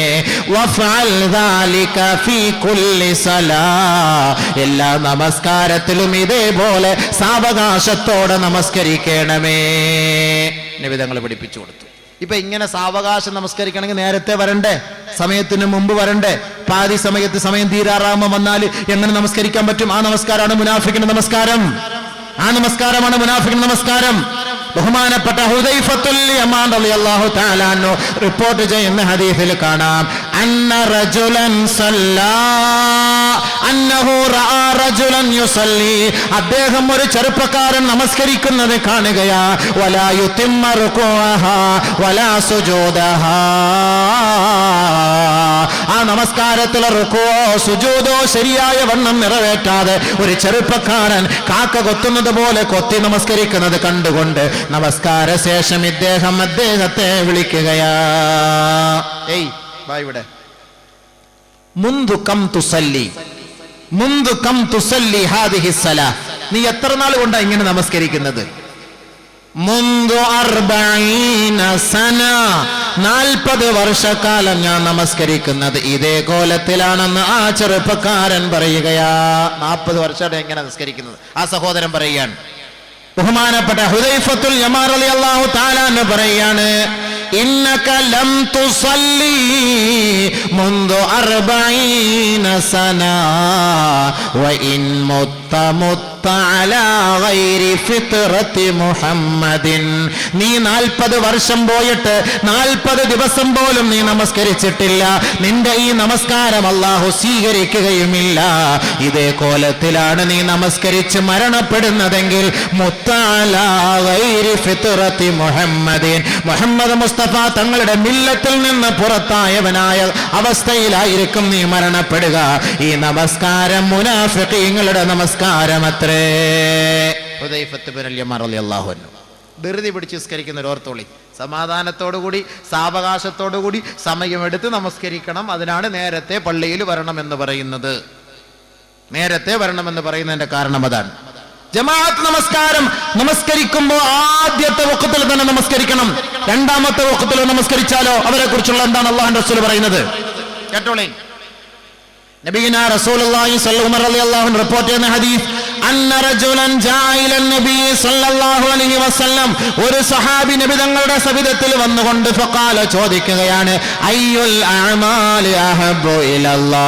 എല്ലാ നമസ്കാരത്തിലും ഇതേപോലെ സാവകാശത്തോടെ നമസ്കരിക്കണമേ. നബി തങ്ങൾ പഠിപ്പിച്ചു കൊടുത്തു. ഇപ്പൊ ഇങ്ങനെ സാവകാശം നമസ്കരിക്കണമെങ്കിൽ നേരത്തെ വരണ്ടേ? സമയത്തിന് മുമ്പ് വരണ്ടേ? പാതി സമയത്ത് സമയം തീരാറാമ വന്നാൽ എങ്ങനെ നമസ്കരിക്കാൻ പറ്റും? ആ നമസ്കാരമാണ് മുനാഫിക്കിന്റെ നമസ്കാരം. ബഹുമാനപ്പെട്ട ഹുദൈഫത്തുൽ യമാൻ റളിയല്ലാഹു തആല അൻഹു റിപ്പോർട്ട് ചെയ്യുന്ന ഹദീസിൽ കാണാം, അന്ന റജുലൻ സല്ലാ അന്നഹു റആ റജുലൻ യുസല്ലി, അദ്ദേഹം ഒരു ചെറുപ്പക്കാരൻ നമസ്കരിക്കുന്നത് കാണുകയാ. വലാ യുതിമ്മ റുകൂഅഹാ വലാ സുജൂദഹാ, ആ നമസ്കാരത്തിലെ റുകൂഅോ സുജൂദോ ശരിയായ വണ്ണം നിറവേറ്റാതെ ഒരു ചെറുപ്പക്കാരൻ കാക്ക കൊത്തുന്നത് പോലെ കൊത്തി നമസ്കരിക്കുന്നത് കണ്ടുകൊണ്ട് നമസ്കാര ശേഷം ഇദ്ദേഹം അദ്ദേഹത്തെ വിളിക്കുകയാ. ഏയ് വാ ഇവിടെ. മുൻദു കം തുസല്ലി ഹാദിഹി സലാ, നീ എത്ര നാൾ കൊണ്ടാ ഇങ്ങനെ നമസ്കരിക്കുന്നത്? മുൻദു 40 സന, 40 വർഷക്കാലം ഞാൻ നമസ്കരിക്കുന്നത് ഇതേ കോലത്തിലാണെന്ന് ആ ചെറുപ്പക്കാരൻ പറയുകയാ. 40 വർഷമായിട്ട് എങ്ങനെ നമസ്കരിക്കുന്നത്? ആ സഹോദരൻ പറയുകയാണ്. ബഹുമാനപ്പെട്ട ഹുദൈഫത്തുൽ യമാൻ റളിയല്ലാഹു തആല അൻഹു പറയാണ്, ഇന്നക ലം തുസല്ലി മുൻദു 40 സന വഇൻ മുത്ത على غير فطرة محمد. നീ 40 വർഷം പോയിട്ട് 40 ദിവസം പോലും നീ നമസ്കരിച്ചിട്ടില്ല. നിന്റെ ഈ നമസ്കാരം അല്ലാഹു സ്വീകരിക്കുകയുമില്ല. ഇതേ കോലത്തിലാണ് നീ നമസ്കരിച്ച് മരണപ്പെടുന്നതെങ്കിൽ മുത്തഅലാ ഗൈരി ഫിത്റത്തി മുഹമ്മദിൻ, മുഹമ്മദ് മുസ്തഫ തങ്ങളുടെ മില്ലത്തിൽ നിന്ന് പുറത്തായവനായ അവസ്ഥയിലായിരിക്കും നീ മരണപ്പെടുക. ഈ നമസ്കാരം മുനാഫിഖീങ്ങളുടെ നമസ്കാരമത്രേ. ധൃതി പിടിച്ച് നിസ്കരിക്കുന്ന ഓർത്തോളി. സമാധാനത്തോടുകൂടി സാവകാശത്തോടുകൂടി സമയമെടുത്ത് നമസ്കരിക്കണം. അതിനാണ് നേരത്തെ പള്ളിയിൽ വരണമെന്ന് പറയുന്നത്. നേരത്തെ വരണമെന്ന് പറയുന്നതിന്റെ കാരണം അതാണ്. ജമാഅത്ത് നമസ്കാരം നമസ്കരിക്കുമ്പോൾ ആദ്യത്തെ വഖത്തിൽ തന്നെ നമസ്കരിക്കണം. രണ്ടാമത്തെ വഖത്തിൽ നമസ്കരിച്ചാലോ അവരെ കുറിച്ചുള്ള എന്താണ് അല്ലാഹുവിന്റെ റസൂൽ പറയുന്നത്? കേട്ടോളേ. നബിയുനാ റസൂലുള്ളാഹി സ്വല്ലല്ലാഹു അലൈഹി വസല്ലം റിപ്പോർട്ട് ചെയ്യുന്ന ഹദീസ്, അന്ന റജുലൻ ജാഅ ഇല നബി സ്വല്ലല്ലാഹു അലൈഹി വസല്ലം, ഒരു സഹാബി നബി തങ്ങളുടെ സവിധത്തിൽ വന്നുകൊണ്ട് ഫഖാല ചോദിക്കുകയാണ്, അയ്യുൽ അഅമാലി അഹബ്ബു ഇലല്ലാഹ്,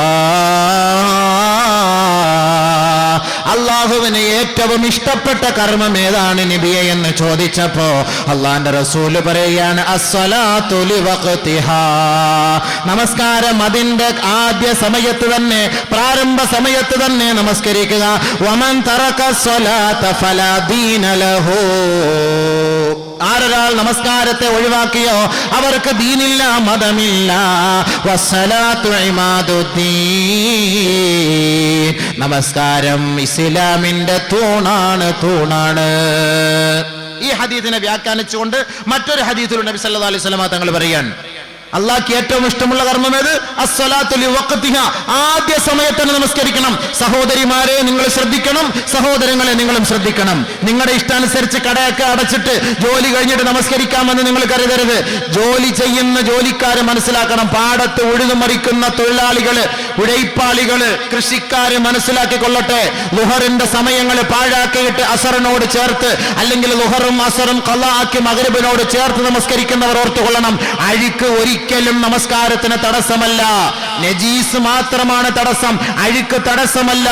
അല്ലാഹുവിന് ഏറ്റവും ഇഷ്ടപ്പെട്ട കർമ്മം ഏതാണ് നബിയെ എന്ന് ചോദിച്ചപ്പോ അല്ലാഹുവിന്റെ റസൂൽ പറയുകയാണ്, അസ്സലാത്തു ലിവഖ്തിഹാ, നമസ്കാരം അതിന്റെ ആദ്യ സമയത്ത് തന്നെ, പ്രാരംഭ സമയത്ത് തന്നെ നമസ്കരിക്കുക. വമൻ തറക സ്വലാത ഫലാ ദീന ലഹു, ആരൊരാൾ നമസ്കാരത്തെ ഒഴിവാക്കിയോ അവർക്ക് ദീനില്ല, മതമില്ല. വസ്സലാത്തു ഇമാദുദ്ദീൻ, നമസ്കാരം ഇസ്ലാമിന്റെ തൂണാണ്. ഈ ഹദീസിനെ വ്യാഖ്യാനിച്ചുകൊണ്ട് മറ്റൊരു ഹദീസിൽ നബി സല്ലല്ലാഹു അലൈഹി വസല്ലം തങ്ങൾ പറയാൻ, അള്ളാഹ്ക്ക് ഏറ്റവും ഇഷ്ടമുള്ള കർമ്മം ഏത്? അസ്സലാത്തു ലിവഖ്തിഹാ, ആദ്യ സമയത്ത് തന്നെ നമസ്കരിക്കണം. സഹോദരിമാരെ നിങ്ങൾ ശ്രദ്ധിക്കണം, സഹോദരങ്ങളെ നിങ്ങളും ശ്രദ്ധിക്കണം. നിങ്ങളുടെ ഇഷ്ടാനുസരിച്ച് കടയൊക്കെ അടച്ചിട്ട് ജോലി കഴിഞ്ഞിട്ട് നമസ്കരിക്കാമെന്ന് നിങ്ങൾ കരുതരുത്. ജോലി ചെയ്യുന്ന ജോലിക്കാരെ മനസ്സിലാക്കണം. പാടത്ത് ഉഴുതുമറിക്കുന്ന തൊഴിലാളികള്, ഉഴൈപ്പാളികള്, കൃഷിക്കാര് മനസ്സിലാക്കിക്കൊള്ളട്ടെ. ലുഹറിന്റെ സമയങ്ങൾ പാഴാക്കിയിട്ട് അസറിനോട് ചേർത്ത്, അല്ലെങ്കിൽ ലുഹറും അസറും ഖളാ ആക്കി മഗ്രിബിനോട് ചേർത്ത് നമസ്കരിക്കുന്നവർ ഓർത്തുകൊള്ളണം, അഴുക്ക് ഒരിക്കലും നമസ്കാരത്തിന് തടസ്സമല്ല. നജീസ് മാത്രമാണ് തടസ്സം, അഴുക്ക് തടസ്സമല്ല.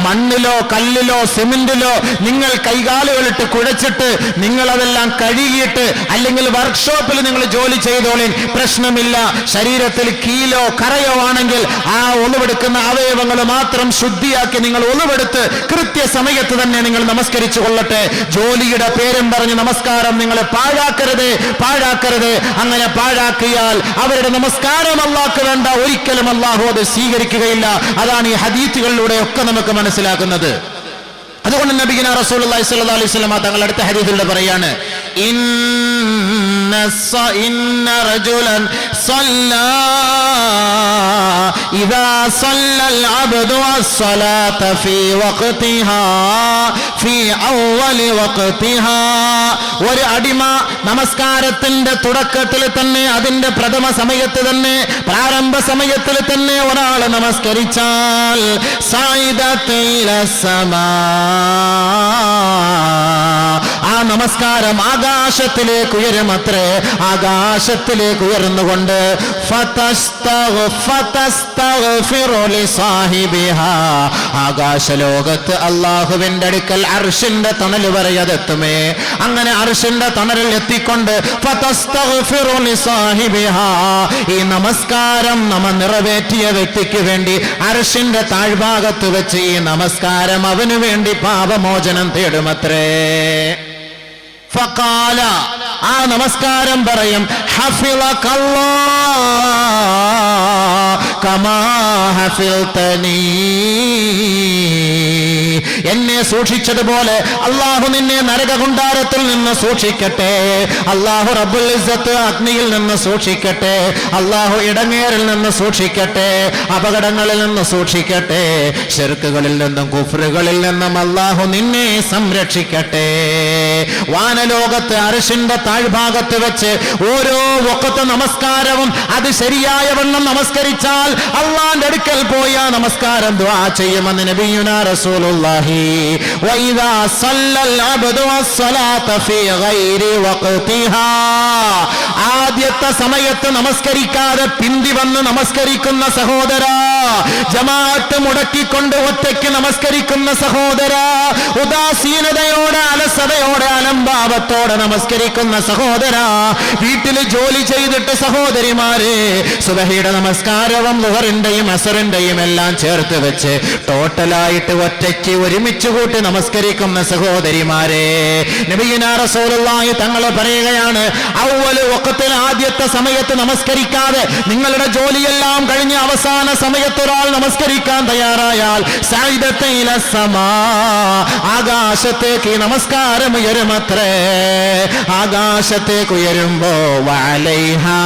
മണ്ണിലോ കല്ലിലോ സിമന്റിലോ നിങ്ങൾ കൈകാലുകളിട്ട് കുഴച്ചിട്ട് നിങ്ങൾ അതെല്ലാം കഴുകിയിട്ട്, അല്ലെങ്കിൽ വർക്ക്ഷോപ്പിൽ നിങ്ങൾ ജോലി ചെയ്തോളിൻ, പ്രശ്നമില്ല. ശരീരത്തിൽ കീലോ കറയോ ആണെങ്കിൽ ആ ഒളിവെടുക്കുന്ന അവയവങ്ങൾ മാത്രം ശുദ്ധിയാക്കി നിങ്ങൾ ഒളിവെടുത്ത് കൃത്യസമയത്ത് തന്നെ നിങ്ങൾ നമസ്കരിച്ചു കൊള്ളട്ടെ. ജോലിയുടെ പേരും പറഞ്ഞ് നമസ്കാരം നിങ്ങൾ പാഴാക്കരുത്. അങ്ങനെ പാഴാക്കിയാൽ അവരുടെ നമസ്കാരം അല്ലാഹ്ക്ക് വേണ്ട, ഒരിക്കലും അല്ലാഹു അത് സ്വീകരിക്കുകയില്ല. അതാണ് ഈ ഹദീസുകളിലൂടെ ഒക്കെ നമുക്ക് മനസ്സിലാക്കുന്നത്. അതുകൊണ്ട് നബിയുനാ റസൂലുള്ളാഹി സ്വല്ലല്ലാഹു അലൈഹി വസല്ലം തങ്ങൾ അടുത്ത ഹദീസിലൂടെ പറയാണ്, ഇന്ന റജുലൻ സല്ലാ ഇദാ സല്ലൽ അബ്ദു അസ്സലാത ഫീ വഖ്തിഹാ ഫീ അവ്വലി വഖ്തിഹാ, ഒരു അടിമ നമസ്കാരത്തിന്റെ തുടക്കത്തിൽ തന്നെ, അതിന്റെ പ്രഥമ സമയത്ത് തന്നെ, പ്രാരംഭ സമയത്തിൽ തന്നെ ഒരാൾ നമസ്കരിച്ചാൽ സൈദത്തില സമാ, ആ നമസ്കാരം ആകാശത്തിലേക്ക് ഉയരുമത്രേ. ആകാശത്തിലേക്ക് ഉയർന്നുകൊണ്ട് ആകാശലോകത്ത് അല്ലാഹുവിന്റെ അടുക്കൽ അർശിന്റെ തണൽ വരെ അതെത്തുമേ. അങ്ങനെ അർശിന്റെ തണലിൽ എത്തിക്കൊണ്ട് ഈ നമസ്കാരം നമ്മ നിറവേറ്റിയ വ്യക്തിക്ക് വേണ്ടി അർശിന്റെ താഴ്ഭാഗത്ത് വെച്ച് ഈ നമസ്കാരം അവന് വേണ്ടി പാപമോചനം തേടുമത്രേ. ഫഖാല, ആ നമസ്കാരം പറയും, ഹഫിളകല്ലാഹ് കമാ ഹഫിൾതനീ, എന്നെ സൂക്ഷിച്ചതുപോലെ അല്ലാഹു നിന്നെ നരകകുണ്ടാരത്തിൽ നിന്ന് സൂക്ഷിക്കട്ടെ. അല്ലാഹു റബ്ബുൽ ഇസ്സത്ത് അഗ്നിയിൽ നിന്ന് സൂക്ഷിക്കട്ടെ. അല്ലാഹു ഇടങ്ങേറിൽ നിന്ന് സൂക്ഷിക്കട്ടെ. അപകടങ്ങളിൽ നിന്ന് സൂക്ഷിക്കട്ടെ. ശിർക്കുകളിൽ നിന്നും കുഫ്റുകളിൽ നിന്നും അല്ലാഹു നിന്നെ സംരക്ഷിക്കട്ടെ. വാനലോകത്ത് അർശിന്റെ താഴ്ഭാഗത്ത് വെച്ച് ഓരോ വഖത്ത് നമസ്കാരവും അത് ശരിയായ വണ്ണം നമസ്കരിച്ചാൽ അള്ളാന്റെ അടുക്കൽ പോയ നമസ്കാരം ദുആ ചെയ്യുമെന്ന് നബിയുനാ റസൂലുള്ളാഹി. വഇദാ സല്ലൽ അബ്ദു അസ്സലാത ഫീ ഗൈരി വഖതിഹാ, ആദ്യത്തെ സമയത്ത് നമസ്കരിക്കാതെ പിന്തി വന്ന് നമസ്കരിക്കുന്ന സഹോദരാ, ജമാഅത്ത് മുടക്കിക്കൊണ്ട് ഒറ്റയ്ക്ക് നമസ്കരിക്കുന്ന സഹോദരാ, ഉദാസീനതയോടെ അലസതയോടെ അലംഭാവത്തോടെ നമസ്കരിക്കുന്ന സഹോദരാ, വീട്ടിൽ ജോലി ചെയ്തിട്ട് സഹോദരിമാരെ സുബഹിയുടെ നമസ്കാരവും ളുഹറിന്റെയും അസറിന്റെയും എല്ലാം ചേർത്ത് വെച്ച് ടോട്ടലായിട്ട് ഒറ്റയ്ക്ക് ഒരുമിച്ച് കൂട്ടി നമസ്കരിക്കുന്ന സഹോദരിമാരെ, നബിയുനാ റസൂലുള്ളാഹി തങ്ങൾ പറയുകയാണ്, അവ്വലു വഖത്തിൽ ആദ്യത്തെ സമയത്ത് നമസ്കരിക്കാതെ നിങ്ങളുടെ ജോലിയെല്ലാം കഴിഞ്ഞ് അവസാന സമയത്ത് ഒരാൾ നമസ്കരിക്കാൻ തയ്യാറായാൽ സഅദത ഇല സമാ, ആകാശത്തേക്ക് നമസ്കാരം ഉയരുമത്രേ. ആകാശത്തേക്ക് ഉയരുമ്പോ വഅലൈഹാ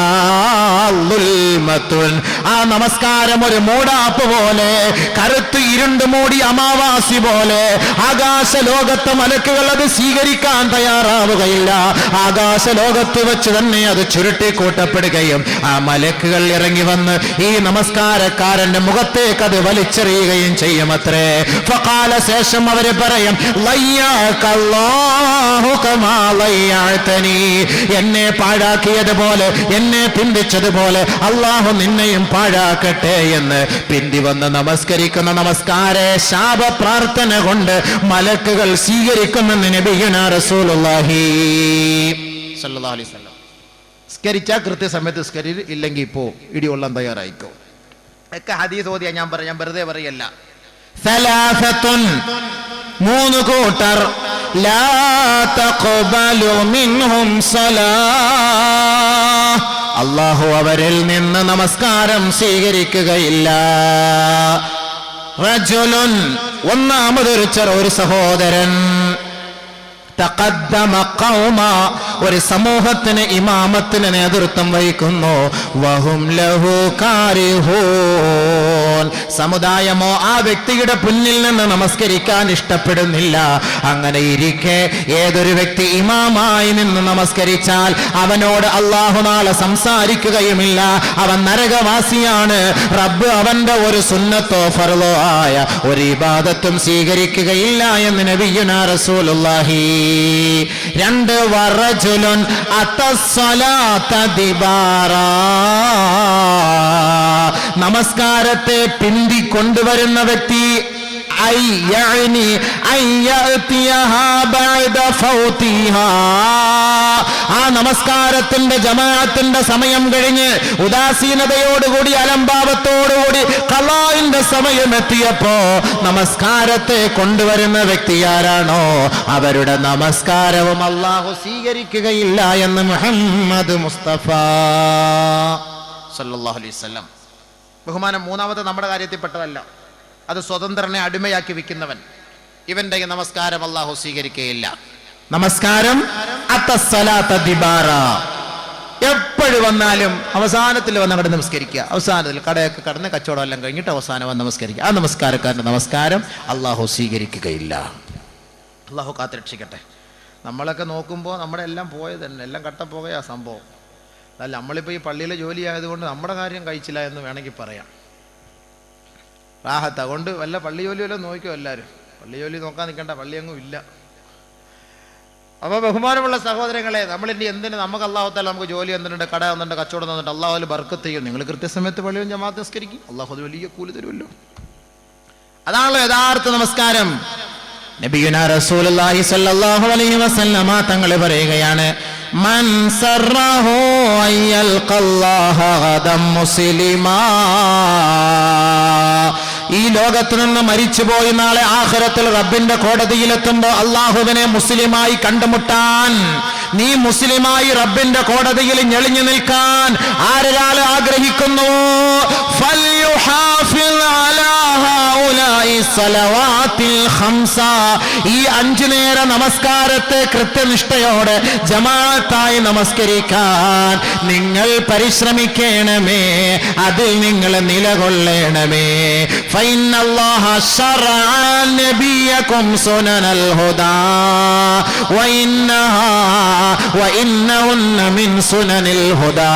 ളുൽമത്തുൻ, ആ നമസ്കാരം ഒരു മൂടാപ്പ് പോലെ, കറുത്ത് ഇരുണ്ട് മൂടി അമാവാസി പോലെ ആകാശ ലോകത്തെ മലക്കുകൾ അത് സ്വീകരിക്കാൻ തയ്യാറാവുകയില്ല. ആകാശ ലോകത്ത് വെച്ച് തന്നെ അത് ചുരുട്ടിക്കൂട്ടപ്പെടുകയും ആ മലക്കുകൾ ഇറങ്ങി വന്ന് ഈ നമസ്കാരക്കാരന്റെ മുഖത്തേക്ക് അത് വലിച്ചെറിയുകയും ചെയ്യുമത്രേ. ഫഖാല, ശേഷം അവര് പറയും, ലയ്യാകല്ലാഹു കമാ ലയ്യഅതനി, എന്നെ പാഴാക്കിയതുപോലെ എന്നെ പിന്തിച്ചതുപോലെ അല്ലാഹു നിന്നെയും പാഴാക്കട്ടെ എന്ന് പിന്തി വന്ന് നമസ്കരിക്കുന്ന നമസ്കാര ശാപ പ്രാർത്ഥന കൊണ്ട് മലക്കുകൾ സ്വീകരിക്കുമെന്ന് നബിയുനാ റസൂലുള്ളാഹി സ്വല്ലല്ലാഹു അലൈഹി വസല്ലം. സ്കരിച്ചാൽ കൃത്യസമയത്ത് സ്കരി, ഇല്ലെങ്കിൽ ഇപ്പോ ഇടികൊള്ളാൻ തയ്യാറായിക്കോ. ഒക്കെ ഹദീസ് ഓതിയാ ഞാൻ വെറുതെ പറയല്ല. സലാസത്തുൻ, മൂന്ന് കൂട്ടർ, ലാ തഖ്ബലു മിൻഹും സലാഹ്, അല്ലാഹു അവരിൽ നിന്ന് നമസ്കാരം സ്വീകരിക്കുകയില്ല. റജുലുൻ, ഒന്നാമതൊരു ഒരു സഹോദരൻ, തഖദ്ദമ ഖൗമ, ഒരു സമൂഹത്തിന് ഇമാമത്തിന് നേതൃത്വം വഹിക്കുന്നു, വഹും ലഹു കാരിഹൂൻ, സമുദായമോ ആ വ്യക്തിയുടെ പിന്നിൽ നിന്ന് നമസ്കരിക്കാൻ ഇഷ്ടപ്പെടുന്നില്ല. അങ്ങനെ ഇരിക്കെ ഏതൊരു വ്യക്തി ഇമാമായി നിന്ന് നമസ്കരിച്ചാൽ അവനോട് അല്ലാഹു നാളെ സംസാരിക്കുകയുമില്ല, അവൻ നരകവാസിയാണ്. റബ്ബ് അവന്റെ ഒരു സുന്നത്തോ ഫർളോ ആയ ഒരു ഇബാദത്തും സ്വീകരിക്കുകയില്ല എന്ന് നബിയുനാ റസൂലുള്ളാഹി. രണ്ട്, വറജുലുൻ അത്തസ്സലാത ദിബാറാ, നമസ്കാരത്തെ പിന്തി കൊണ്ടുവരുന്ന വ്യക്തി, ആ നമസ്കാരത്തിന്റെ ജമാഅത്തിന്റെ സമയം കഴിഞ്ഞ് ഉദാസീനതയോടുകൂടി അലംഭാവത്തോടുകൂടി ഖളാഇന്റെ സമയം എത്തിയപ്പോ നമസ്കാരത്തെ കൊണ്ടുവരുന്ന വ്യക്തി ആരാണോ അവരുടെ നമസ്കാരവും അല്ലാഹു സ്വീകരിക്കുകയില്ല എന്ന് മുഹമ്മദ് മുസ്തഫ സല്ലല്ലാഹു അലൈഹി വസല്ലം. ബഹുമാനം മൂന്നാമത്തെ നമ്മുടെ കാര്യത്തിൽപ്പെട്ടതല്ല, അത് സ്വതന്ത്രനെ അടിമയാക്കി വിൽക്കുന്നവൻ, ഇവന്റെ നമസ്കാരം അല്ലാഹു സ്വീകരിക്കുകയില്ല. നമസ്കാരം അത്തസ്സലാത ദിബാറ, എപ്പോഴും വന്നാലും അവസാനത്തിൽ വന്ന് അങ്ങോട്ട് നമസ്കരിക്കുക, അവസാനത്തിൽ കടയൊക്കെ കടന്ന് കച്ചവടം എല്ലാം കഴിഞ്ഞിട്ട് അവസാനം വന്ന് നമസ്കരിക്കുക. ആ നമസ്കാരക്കാരൻ്റെ നമസ്കാരം അല്ലാഹു സ്വീകരിക്കുകയില്ല. അല്ലാഹു കാത്തുരക്ഷിക്കട്ടെ. നമ്മളൊക്കെ നോക്കുമ്പോൾ നമ്മുടെ എല്ലാം പോയത് തന്നെ, എല്ലാം കട്ടപ്പോകയാ സംഭവം. അല്ല, നമ്മളിപ്പോൾ ഈ പള്ളിയിലെ ജോലി ആയതുകൊണ്ട് നമ്മുടെ കാര്യം കഴിച്ചില്ല എന്ന് വേണമെങ്കിൽ പറയാം. റാഹത്ത്, അതുകൊണ്ട് വല്ല പള്ളി ജോലി വല്ലതും നോക്കിയോ എല്ലാവരും. പള്ളി ജോലി നോക്കാൻ നിൽക്കേണ്ട, പള്ളിയൊന്നും ഇല്ല. അപ്പോൾ ബഹുമാനമുള്ള സഹോദരങ്ങളെ, നമ്മളിനി എന്തിന്, നമുക്ക് അല്ലാഹു തആല നമുക്ക് ജോലി തന്നിട്ടുണ്ട്, കട തന്നിട്ടുണ്ട്, കച്ചവടം തന്നിട്ട് അല്ലാഹു അതിൽ ബർക്കത്ത് ചെയ്യും. നിങ്ങൾ കൃത്യസമയത്ത് പള്ളിയും ജമാഅത്ത് നിസ്കരിക്കും, അല്ലാഹു അത് വലിയ കൂലി തരുമല്ലോ. അതാണല്ലോ യഥാർത്ഥ നമസ്കാരം. നബിയുനാ റസൂലുള്ളാഹി സ്വല്ലല്ലാഹു അലൈഹി വസല്ലമ തങ്ങൾ പറയുകയാണ്, മൻ സറഹു അയ്യൽഖല്ലാഹ ഗദം മുസ്ലിമാ, ഈ ലോകത്ത് നിന്ന് മരിച്ചുപോയി നാളെ ആഖിറത്തിൽ റബ്ബിന്റെ കോടതിയിലെത്തുമ്പോൾ അള്ളാഹുവിനെ മുസ്ലിമായി കണ്ടുമുട്ടാൻ നീ മുസ്ലിമായി റബ്ബിന്റെ കോടതിയിൽ ഞെളിഞ്ഞു നിൽക്കാൻ ആരൊരാൾ ആഗ്രഹിക്കുന്നുവോ ഈ 5 നേര നമസ്കാരത്തെ കൃത്യനിഷ്ഠയോടെ ജമാഅത്തായി നമസ്കരിക്കാൻ നിങ്ങൾ പരിശ്രമിക്കണമേ, അതിൽ നിങ്ങൾ നിലകൊള്ളണമേ. ഫഇന്നല്ലാഹ ശറഅ നബിയകും സുനനൽ ഹുദാ വഇന്നഹുന്ന മിൻ സുനനിൽ ഹുദാ.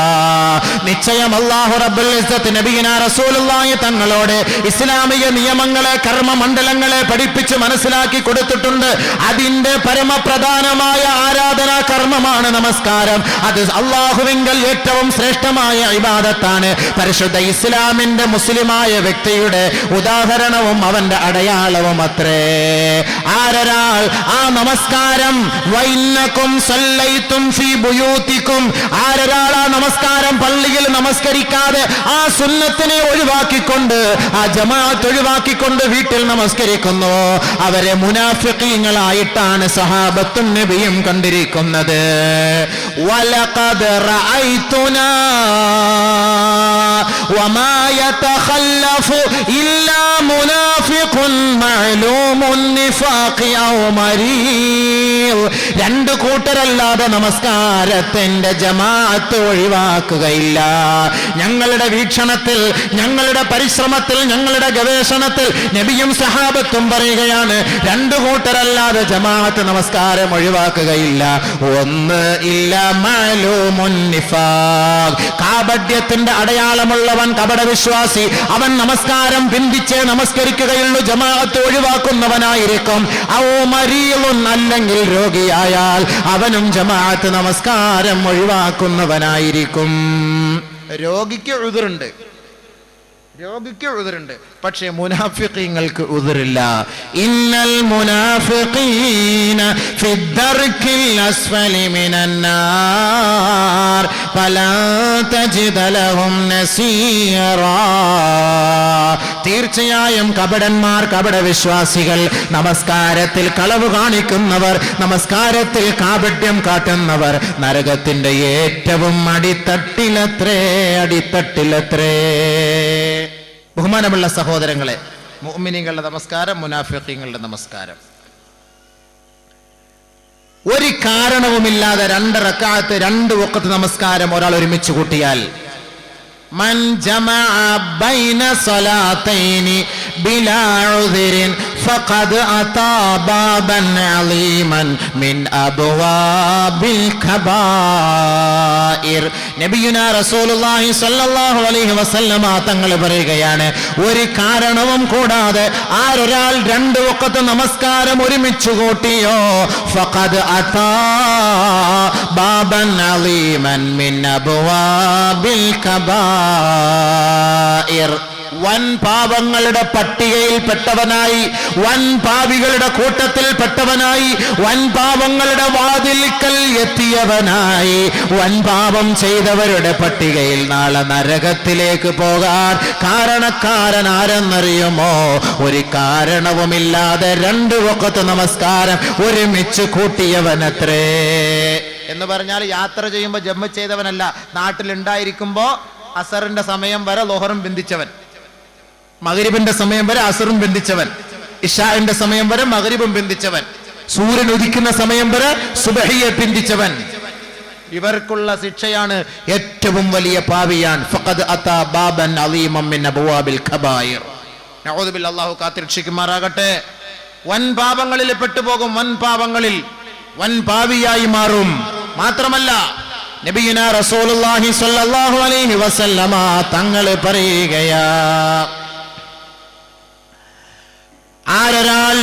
നിശ്ചയം അല്ലാഹു റബ്ബുൽ ഇസ്സത്ത് നബിയിനാ റസൂലുള്ളാഹി തങ്ങളോട് ഇസ്ലാമിക നിയമങ്ങളെ കർമ്മമണ്ഡലങ്ങളെ പഠിപ്പിച്ച് മനസ്സിലാക്കി കൊടുത്തിട്ടുണ്ട്. അതിന്റെ പരമപ്രധാനമായ ആരാധനാ കർമ്മമാണ് നമസ്കാരം. അത് അല്ലാഹുവിങ്കൽ ഏറ്റവും ശ്രേഷ്ഠമായ ഇബാദത്താണ്. പരിശുദ്ധ ഇസ്ലാമിന്റെ മുസ്ലിമായ വ്യക്തിയുടെ ഉദാഹരണവും അവന്റെ അടയാളവും അത്രേ. ആരൊരാൾ ആ നമസ്കാരം വൈന്നകും സല്ലൈതും ഫീ ബുയൂതികും, ആരൊരാൾ ആ നമസ്കാരം പള്ളിയിൽ നമസ്കരിക്കാതെ ആ സുന്നത്തിനെ ഒഴിവാക്കിക്കൊണ്ട് ആ ജമാഅത്ത് ഒഴിവാക്കിക്കൊണ്ട് വീട്ടിൽ നമസ്കരിക്കുന്നു, അവരെ മുനാഫിഖീങ്ങളായിട്ടാണ് സഹാബത്തും നബിയും കണ്ടിരിക്കുന്നത്. വലഖദ് റഅയ്തുനാ വമാ യതഖല്ലഫു ഇല്ലാ മുനാഫിഖുൻ മഅലൂമുൻ നിഫാഖി ഔ മരീദ്. 2 കൂട്ടരല്ലാതെ നമസ്കാരത്തിന്റെ ജമാഅത്ത് ഒഴിവാക്കുകയില്ല. ഞങ്ങളുടെ വീക്ഷണത്തിൽ, ഞങ്ങളുടെ പരിശ്രമത്തിൽ, ഞങ്ങളുടെ ഗവേഷണത്തിൽ നബിയും സഹാബത്തും പറയുകയാണ് 2 കൂട്ടരല്ലാതെ ജമാഅത്ത് നമസ്കാരം ഒഴിവാക്കുകയില്ല. ഒന്ന് ഇല്ല മഅലൂമുൻ നിഫാഖ്, കാപട്യത്തിന്റെ അടയാളമുള്ളവൻ കപടവിശ്വാസി, അവൻ നമസ്കാരം ബന്ധിച്ചേ നമസ്കരിക്കുകയുള്ളൂ, ജമാഅത്ത് ഒഴിവാക്കുന്നവനായിരിക്കും. ഔ മരീളുൻ, അല്ലെങ്കിൽ രോഗിയായാൽ അവനും ജമാഅത്ത് നമസ്കാരം ഒഴിവാക്കുന്നവനായിരിക്കും. രോഗിക്ക് ഉദറുണ്ട്, പക്ഷേ മുനാഫിഖീങ്ങൾക്ക് ഉദറില്ല. ഇന്നൽ മുനാഫിഖീന ഫിദ്ദർക്കിൽ അസ്ഫലി മിനന്നാർ ഫലാ തജിദ ലഹും നസീറാ. തീർച്ചയായും കപടന്മാർ, കപടവിശ്വാസികൾ, നമസ്കാരത്തിൽ കളവ് കാണിക്കുന്നവർ, നമസ്കാരത്തിൽ കാപട്യം കാട്ടുന്നവർ നരകത്തിന്റെ ഏറ്റവും അടിത്തട്ടിലത്രേ. ബഹുമാനമുള്ള സഹോദരങ്ങളെ, മുഅ്മിനീങ്ങളുടെ നമസ്കാരം, മുനാഫിഖീങ്ങളുടെ നമസ്കാരം. ഒരു കാരണവുമില്ലാതെ 2 റക്അത്ത് 2 വഖത്ത് നമസ്കാരം ഒരാൾ ഒരുമിച്ച് കൂട്ടിയാൽ, മൻ ജമഅ ബൈന സ്വലാത്തൈനി ബിലാ ഉദ്രിൻ ഫഖദ് അതാ ബാബൻ അലീമൻ മിൻ അബ്വാബിൽ കബായിർ. നബിയുനാ റസൂലുള്ളാഹി സ്വല്ലല്ലാഹു അലൈഹി വസല്ലമ തങ്ങൾ പറയുകയാണ്, ഒരു കാരണവും കൂടാതെ ആരൊരാൾ 2 വഖത്ത് നമസ്കാരം ഒരുമിച്ച് കൂട്ടിയോ ഫഖദ് അതാ ബാബൻ അലീമൻ മിൻ അബ്വാബിൽ കബായിർ. വൻ പാപങ്ങളുടെ പട്ടികയിൽ പെട്ടവനായി, വൻ പാപികളുടെ കൂട്ടത്തിൽ പെട്ടവനായി, വൻ പാപങ്ങളുടെ വാതിൽക്കൽ എത്തിയവനായി, വൻ പാപം ചെയ്തവരുടെ പട്ടികയിൽ നാളെ നരകത്തിലേക്ക് പോകാൻ കാരണക്കാരൻ ആരെന്നറിയുമോ? ഒരു കാരണവുമില്ലാതെ 2 വഖത്ത് നമസ്കാരം ഒരുമിച്ച് കൂട്ടിയവനത്രേ. എന്ന് പറഞ്ഞാൽ യാത്ര ചെയ്യുമ്പോൾ ജമ്മ ചെയ്തവനല്ല, നാട്ടിലുണ്ടായിരിക്കുമ്പോ അസറിന്റെ സമയം വരെ ലോഹറും ബന്ധിച്ചവൻ, മഗ്രിബിന്റെ സമയം വരെ അസറും ബന്ധിച്ചവൻ, ഇശാഇന്റെ സമയം വരെ മഗ്രിബും ബന്ധിച്ചവൻ, സൂര്യൻ ഉദിക്കുന്ന സമയം വരെ സുബഹിയെ ബന്ധിച്ചവൻ. ഇവർക്കുള്ള ശിക്ഷയാണ് ഏറ്റവും വലിയ പാപിയാൻ. ഫഖദ് അതാ ബാബൻ അലീമൻ മിൻ അബ്വാബിൽ കബായിർ. നഊദു ബില്ലാഹി, അല്ലാഹു കാത്തിരക്ഷിക്കുമാറാകട്ടെ. വൻ പാപങ്ങളിൽ പെട്ടുപോകും, വൻ പാപങ്ങളിൽ വൻ പാപിയായി മാറും. മാത്രമല്ല നബിയുനാ റസൂലുള്ളാഹി സ്വല്ലല്ലാഹു അലൈഹി വസല്ലമ തങ്ങൾ പറയുകയാ, ആരൊരാൾ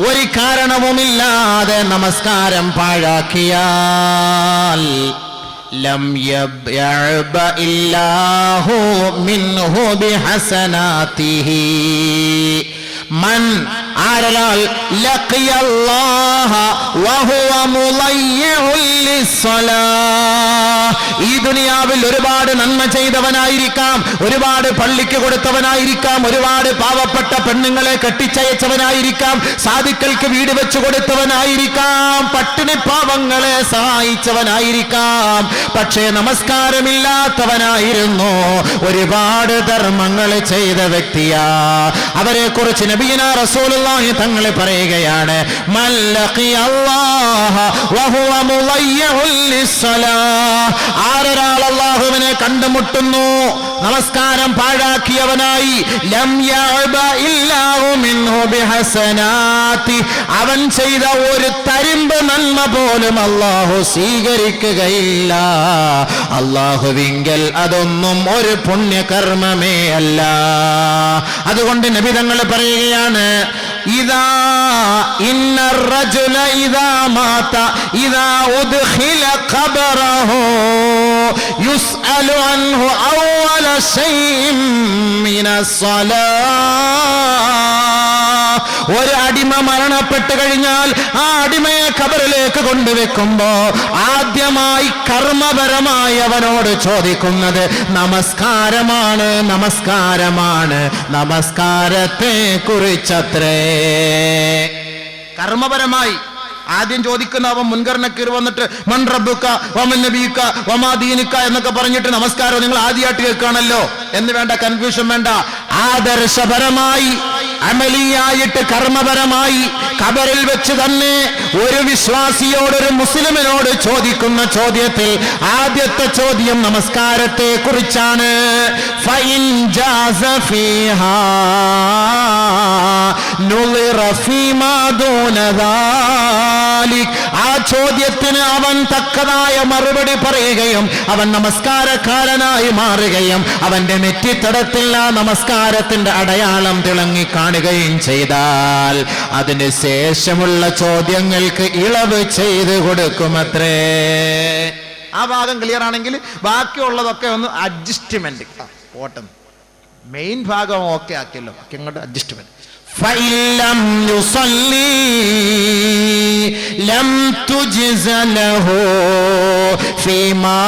ഒരു കാരണവുമില്ലാതെ നമസ്കാരം പാഴാക്കിയാൽ ലം യബ്യഅബ ഇല്ലാഹു മിൻഹു ബിഹസനാതിഹി. മൻ, ആരൊരാൾ ലഖിയല്ലാഹ വഹുവ മുളയ്യിഉൽ ലിസ്സലാഹ്. ഈ ദുനിയാവിൽ ഒരുപാട് നന്മ ചെയ്തവനായിരിക്കാം, ഒരുപാട് പള്ളിക്ക് കൊടുത്തവനായിരിക്കാം, ഒരുപാട് പാവപ്പെട്ട പെണ്ണുങ്ങളെ കെട്ടിച്ചയച്ചവനായിരിക്കാം, സാധുക്കൾക്ക് വീട് വെച്ചു കൊടുത്തവനായിരിക്കാം, പട്ടിണി പാവങ്ങളെ സഹായിച്ചവനായിരിക്കാം. പക്ഷേ നമസ്കാരമില്ലാത്തവനായിരുന്നു, ഒരുപാട് ധർമ്മങ്ങൾ ചെയ്ത വ്യക്തിയാ. അവരെ കുറിച്ച് നബിയുനാ റസൂലുള്ളാഹി തങ്ങൾ പറയുകയാണ്, മല്ലഖിയല്ലാഹ വഹുവ മുളയ്യിഉൽ ലിസ്സലാഹ്. ആരൊരാൾ അല്ലാഹുവിനെ കണ്ടുമുട്ടുന്നു നമസ്കാരം പാഴാക്കിയവനായി, ലം യഅബ ഇല്ലാഹു മിൻഹു ബിഹസനാതി, അവൻ ചെയ്ത ഒരു തരിമ്പ് നന്മ പോലും അല്ലാഹു സ്വീകരിക്കുകയില്ല. അല്ലാഹുവിങ്കൽ അതൊന്നും ഒരു പുണ്യകർമ്മമേ അല്ല. അതുകൊണ്ട് നബി തങ്ങൾ പറയുകയാണ്, ഇദാ ഇന്നർ റജുല ഇദാ മാത ഇദാ ഉദ്ഖില ഖബറഹു യുസ്അലു അൻഹു അവ്വല ശൈഇൻ മിനസ് സ്വലാഹ്. ഒരു അടിമ മരണപ്പെട്ട് കഴിഞ്ഞാൽ ആ അടിമയെ ഖബറിലേക്ക് കൊണ്ടുവെക്കുമ്പോ ആദ്യമായി കർമ്മപരമായി അവനോട് ചോദിക്കുന്നത് നമസ്കാരമാണ്, നമസ്കാരമാണ്, നമസ്കാരത്തെ കുറിച്ചത്രേ. കർമ്മപരമായി ആദ്യം ചോദിക്കുന്ന അവൻ മുൻഗണനക്കീർ വന്നിട്ട് മൻ റബ്ബുക വമൻ നബിയുക വമാ ദീനുക എന്നൊക്കെ പറഞ്ഞിട്ട് നമസ്കാരം നിങ്ങൾ ആദ്യമായിട്ട് കേൾക്കുകയാണല്ലോ എന്ന് വേണ്ട, കൺഫ്യൂഷൻ വേണ്ട. ആദർശപരമായി അമലിയായിട്ട് കർമ്മപരമായി ഖബറിൽ വെച്ച് തന്നെ ഒരു വിശ്വാസിയോട്, ഒരു മുസ്ലിമിനോട് ചോദിക്കുന്ന ചോദ്യത്തിൽ ആദ്യത്തെ ചോദ്യം നമസ്കാരത്തെ കുറിച്ചാണ്. ഫഇൻ ജാസ ഫീഹാ നുളിറ ഫീമാ ദൂന ദാലിക്. ആ ചോദ്യത്തിന് അവൻ തക്കതായ മറുപടി പറയുകയും അവൻ നമസ്കാരക്കാരനായി മാറുകയും അവന്റെ നെറ്റിത്തടത്തിൽ ആ നമസ്കാരത്തിന്റെ അടയാളം തിളങ്ങി കാണുകയും ചെയ്താൽ അതിന് ശേഷമുള്ള ചോദ്യങ്ങൾക്ക് ഇളവ് ചെയ്ത് കൊടുക്കുമത്രേ. ആ ഭാഗം ക്ലിയർ ആണെങ്കിൽ ബാക്കിയുള്ളതൊക്കെ ഒന്ന് അഡ്ജസ്റ്റ്മെന്റ് ഓട്ടം. മെയിൻ ഭാഗം ഓക്കെ ആക്കിയല്ലോ, ഇങ്ങോട്ട് അഡ്ജസ്റ്റ്മെന്റ്. فَإِلَّمْ يُصَلِّي لَمْ تُجْزَ لَهُ فِيمَا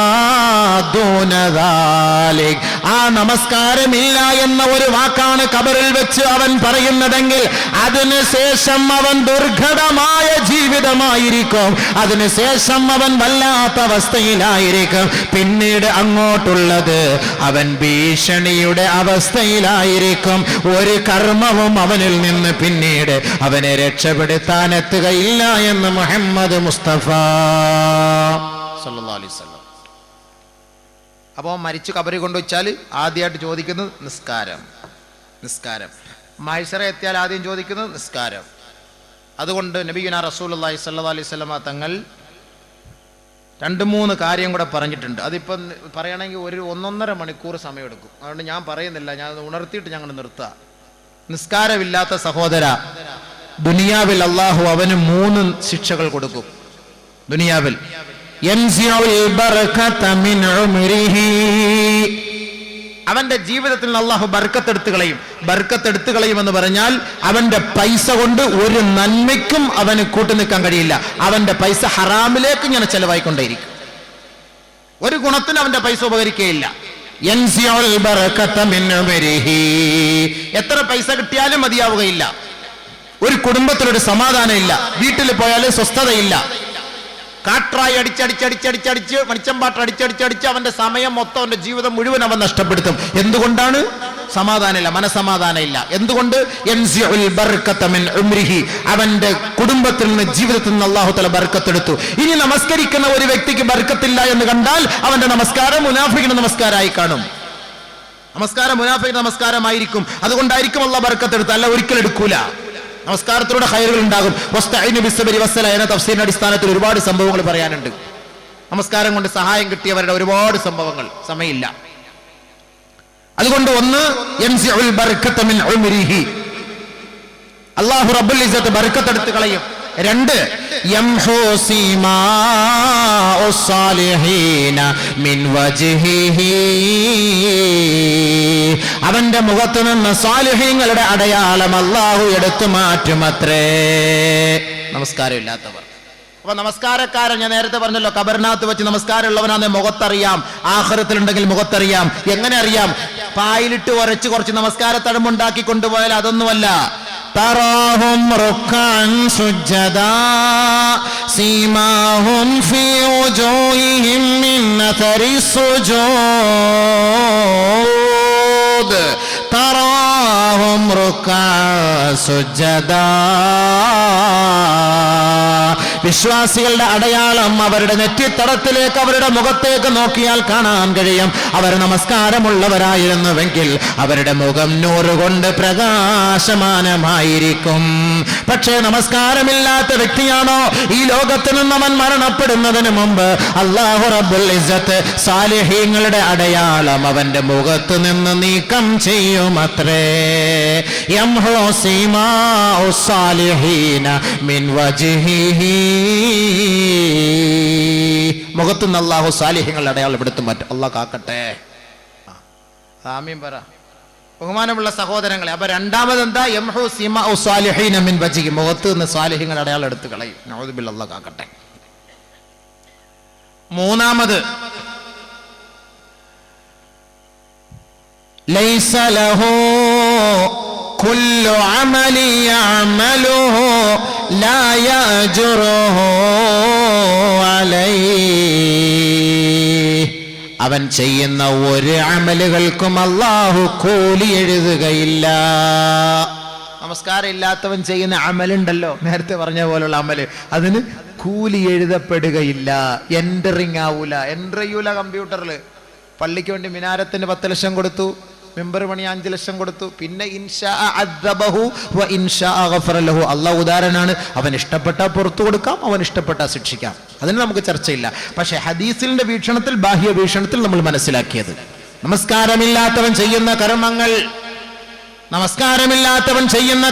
دُونَ ذَلِكَ. ആ നമസ്കാരമില്ല എന്ന ഒരു വാക്കാണ് ഖബറിൽ വെച്ച് അവൻ പറയുന്നതെങ്കിൽ അതിനുശേഷം അവൻ ദുർഘടമായ ജീവിതമായിരിക്കും, അതിനുശേഷം അവൻ വല്ലാത്ത അവസ്ഥയിലായിരിക്കും. പിന്നീട് അങ്ങോട്ടുള്ളത് അവൻ ഭീഷണിയുടെ അവസ്ഥയിലായിരിക്കും. ഒരു കർമ്മവും അവനിൽ നിന്ന് പിന്നീട് അവനെ രക്ഷപ്പെടുത്താൻ എത്തുകയില്ല എന്ന് മുഹമ്മദ് മുസ്തഫ സല്ലല്ലാഹു അലൈഹി വസല്ലം. അപ്പോൾ മരിച്ചു കബറി കൊണ്ടുവച്ചാൽ ആദ്യമായിട്ട് ചോദിക്കുന്നത് നിസ്കാരം, നിസ്കാരം. മഹ്ശറ എത്തിയാൽ ആദ്യം ചോദിക്കുന്നത് നിസ്കാരം. അതുകൊണ്ട് നബിയുനാ റസൂലുള്ളാഹി സ്വല്ലല്ലാഹു അലൈഹി വസല്ലം തങ്ങൾ 2-3 കാര്യം കൂടെ പറഞ്ഞിട്ടുണ്ട്. അതിപ്പം പറയണമെങ്കിൽ ഒരു 1.5 മണിക്കൂർ സമയമെടുക്കും. അതുകൊണ്ട് ഞാൻ പറയുന്നില്ല, ഞാൻ ഉണർത്തിയിട്ട് ഞങ്ങൾ നിർത്താം. നിസ്കാരമില്ലാത്ത സഹോദര, ദുനിയാവിൽ അള്ളാഹു അവന് 3 ശിക്ഷകൾ കൊടുക്കും. ദുനിയാവിൽ അവന്റെ ജീവിതത്തിൽ അള്ളാഹു ബർക്കത്തെടുത്ത് കളയും. ബർക്കത്തെടുത്ത് കളയുമെന്ന് പറഞ്ഞാൽ അവന്റെ പൈസ കൊണ്ട് ഒരു നന്മയ്ക്കും അവന് കൂട്ടു നിൽക്കാൻ കഴിയില്ല. അവന്റെ പൈസ ഹറാമിലേക്ക് ഇങ്ങനെ ചെലവായിക്കൊണ്ടേയിരിക്കും. ഒരു ഗുണത്തിന് അവന്റെ പൈസ ഉപകരിക്കുകയില്ല. എത്ര പൈസ കിട്ടിയാലും മതിയാവുകയില്ല. ഒരു കുടുംബത്തിലൊരു സമാധാനം ഇല്ല, വീട്ടിൽ പോയാലും സ്വസ്ഥതയില്ല. കാട്രായി അടിച്ചടിച്ചടിച്ചടിച്ചടിച്ച് മണിച്ചമ്പാട്ട് അടിച്ചടിച്ചടിച്ച് അവന്റെ സമയം മൊത്തം, അവന്റെ ജീവിതം മുഴുവൻ അവൻ നഷ്ടപ്പെടുത്തും. എന്തുകൊണ്ടാണ്? സമാധാനമില്ല, മനസമാധാനമില്ല. എന്തുകൊണ്ട്? അവന്റെ കുടുംബത്തിൽ നിന്ന്, ജീവിതത്തിൽ നിന്ന് അല്ലാഹു തആല ബർക്കത്തെടുത്തു. ഇനി നമസ്കരിക്കുന്ന ഒരു വ്യക്തിക്ക് ബർക്കത്തില്ല എന്ന് കണ്ടാൽ അവന്റെ നമസ്കാരം മുനാഫിഖിന്റെ നമസ്കാരമായി കാണും. നമസ്കാരം മുനാഫിഖിന്റെ നമസ്കാരമായിരിക്കും. അതുകൊണ്ടായിരിക്കും അല്ലാഹു ബർക്കത്തെടുത്ത്, അല്ല ഒരിക്കലും എടുക്കൂല. നമസ്കാരത്തിലൂടെ ഖൈറുകൾ ഉണ്ടാകും. വസ്തഈനു ബിസ്സബ്രി വസ്സലാ എന്ന തഫ്സീറിന്റെ അടിസ്ഥാനത്തിൽ ഒരുപാട് സംഭവങ്ങൾ പറയാനുണ്ട്. നമസ്കാരം കൊണ്ട് സഹായം കിട്ടിയവരുടെ ഒരുപാട് സംഭവങ്ങൾ, സമയമില്ല. അതുകൊണ്ട് ഒന്ന്, യൻസിഉൽ ബർക്കത മിൻ ഉംരിഹി, അല്ലാഹു റബ്ബുൽ ഇസ്സത്ത് ബർക്കത്തെടുത്ത് കളയും. 2, യംഹു സീമാഉസ് സാലിഹീന മിൻ വജ്ഹിഹി, അവന്റെ മുഖത്ത് നിന്ന് സാലിഹീങ്ങളുടെ അടയാളം അല്ലാഹു എടുത്തു മാറ്റുമത്രേ. നമസ്കാരം ഇല്ലാത്തവർ അപ്പൊ നമസ്കാരക്കാരൻ ഞാൻ നേരത്തെ പറഞ്ഞല്ലോ, ഖബറിനകത്ത് വെച്ച് നമസ്കാരമുള്ളവനാന്ന് മുഖത്തറിയാം, ആഖിറത്തിലുണ്ടെങ്കിൽ മുഖത്തറിയാം. എങ്ങനെ അറിയാം? പായിലിട്ട് ഉരച്ച് കുറച്ച് നമസ്കാര തഴമ്പുണ്ടാക്കി കൊണ്ടുപോയാൽ അതൊന്നുമല്ല. തറാഹും റുക്അൻ സുജ്ജദാ സീമാഹും ഫീ വുജൂഹിഹിം മിൻ അഥരി സുജൂദ് തറാഹും റുക്അൻ സുജ്ജദാ. വിശ്വാസികളുടെ അടയാളം അവരുടെ നെറ്റിത്തടത്തിലേക്ക്, അവരുടെ മുഖത്തേക്ക് നോക്കിയാൽ കാണാൻ കഴിയും. അവർ നമസ്കാരമുള്ളവരായിരുന്നുവെങ്കിൽ അവരുടെ മുഖം നൂറ് കൊണ്ട് പ്രകാശമാനമായിരിക്കും. പക്ഷേ നമസ്കാരമില്ലാത്ത വ്യക്തിയാണോ ഈ ലോകത്ത് നിന്ന് അവൻ മരണപ്പെടുന്നതിന് മുമ്പ് അല്ലാഹു റബ്ബുൽ ഇസ്സത്ത് സാലിഹീങ്ങളുടെ അടയാളം അവന്റെ മുഖത്ത് നിന്ന് നീക്കം ചെയ്യുമത്രേ. യംഹു സീമാഉ സാലിഹീന മിൻ വജ്ഹിഹി. മുഖത്തുനിന്ന് അല്ലാഹു സാലിഹ്യങ്ങളുടെ അടയാളം എടുത്തു മാറ്റും. അല്ലാഹ് കാക്കട്ടെ. ആമീൻ പറ. ബഹുമാനമുള്ള സഹോദരങ്ങളെ, അപ്പൊ രണ്ടാമത് എന്താ? യംഹു സീമാഉ സാലിഹീന മിൻ വജ്ഹിഹി. മുഖത്ത് നിന്ന് സാലിഹ്യങ്ങളുടെ അടയാളം എടുത്തു കളയും. നഊദു ബില്ലാഹ്, അല്ലാഹ് കാക്കട്ടെ. മൂന്നാമത് ലൈസ ലഹു കുല്ലു അമലി യഅമലുഹു ലാ യഅജുറുഹു അലൈഹി. അവൻ ചെയ്യുന്ന ഒരു അമലുകൾക്കും അല്ലാഹു കൂലി എഴുതുകയില്ല. നമസ്കാരം ഇല്ലാത്തവൻ ചെയ്യുന്ന അമലുണ്ടല്ലോ, നേരത്തെ പറഞ്ഞ പോലുള്ള അമല്, അതിന് കൂലി എഴുതപ്പെടുകയില്ല. എൻറ്ററിങ് ആവൂല, എൻ്റർ ചെയ്യൂല കമ്പ്യൂട്ടറിൽ. പള്ളിക്ക് വേണ്ടി മിനാരത്തിന് 10 ലക്ഷം കൊടുത്തു, മെമ്പർ പണി 5 ലക്ഷം കൊടുത്തു, പിന്നെ ഇൻഷാ അദ്ദബഹു വ ഇൻഷാ ഗഫറ ലഹു. അല്ലാഹു ഉദാഹരണമാണ്. അവൻ ഇഷ്ടപ്പെട്ടാൽ പുറത്തു കൊടുക്കാം, അവൻ ഇഷ്ടപ്പെട്ടാൽ ശിക്ഷിക്കാം. അതിന് നമുക്ക് ചർച്ചയില്ല. പക്ഷേ ഹദീസിന്റെ വീക്ഷണത്തിൽ, ബാഹ്യ വീക്ഷണത്തിൽ നമ്മൾ മനസ്സിലാക്കിയത്, നമസ്കാരമില്ലാത്തവൻ ചെയ്യുന്ന കർമ്മങ്ങൾ, നമസ്കാരമില്ലാത്തവൻ ചെയ്യുന്ന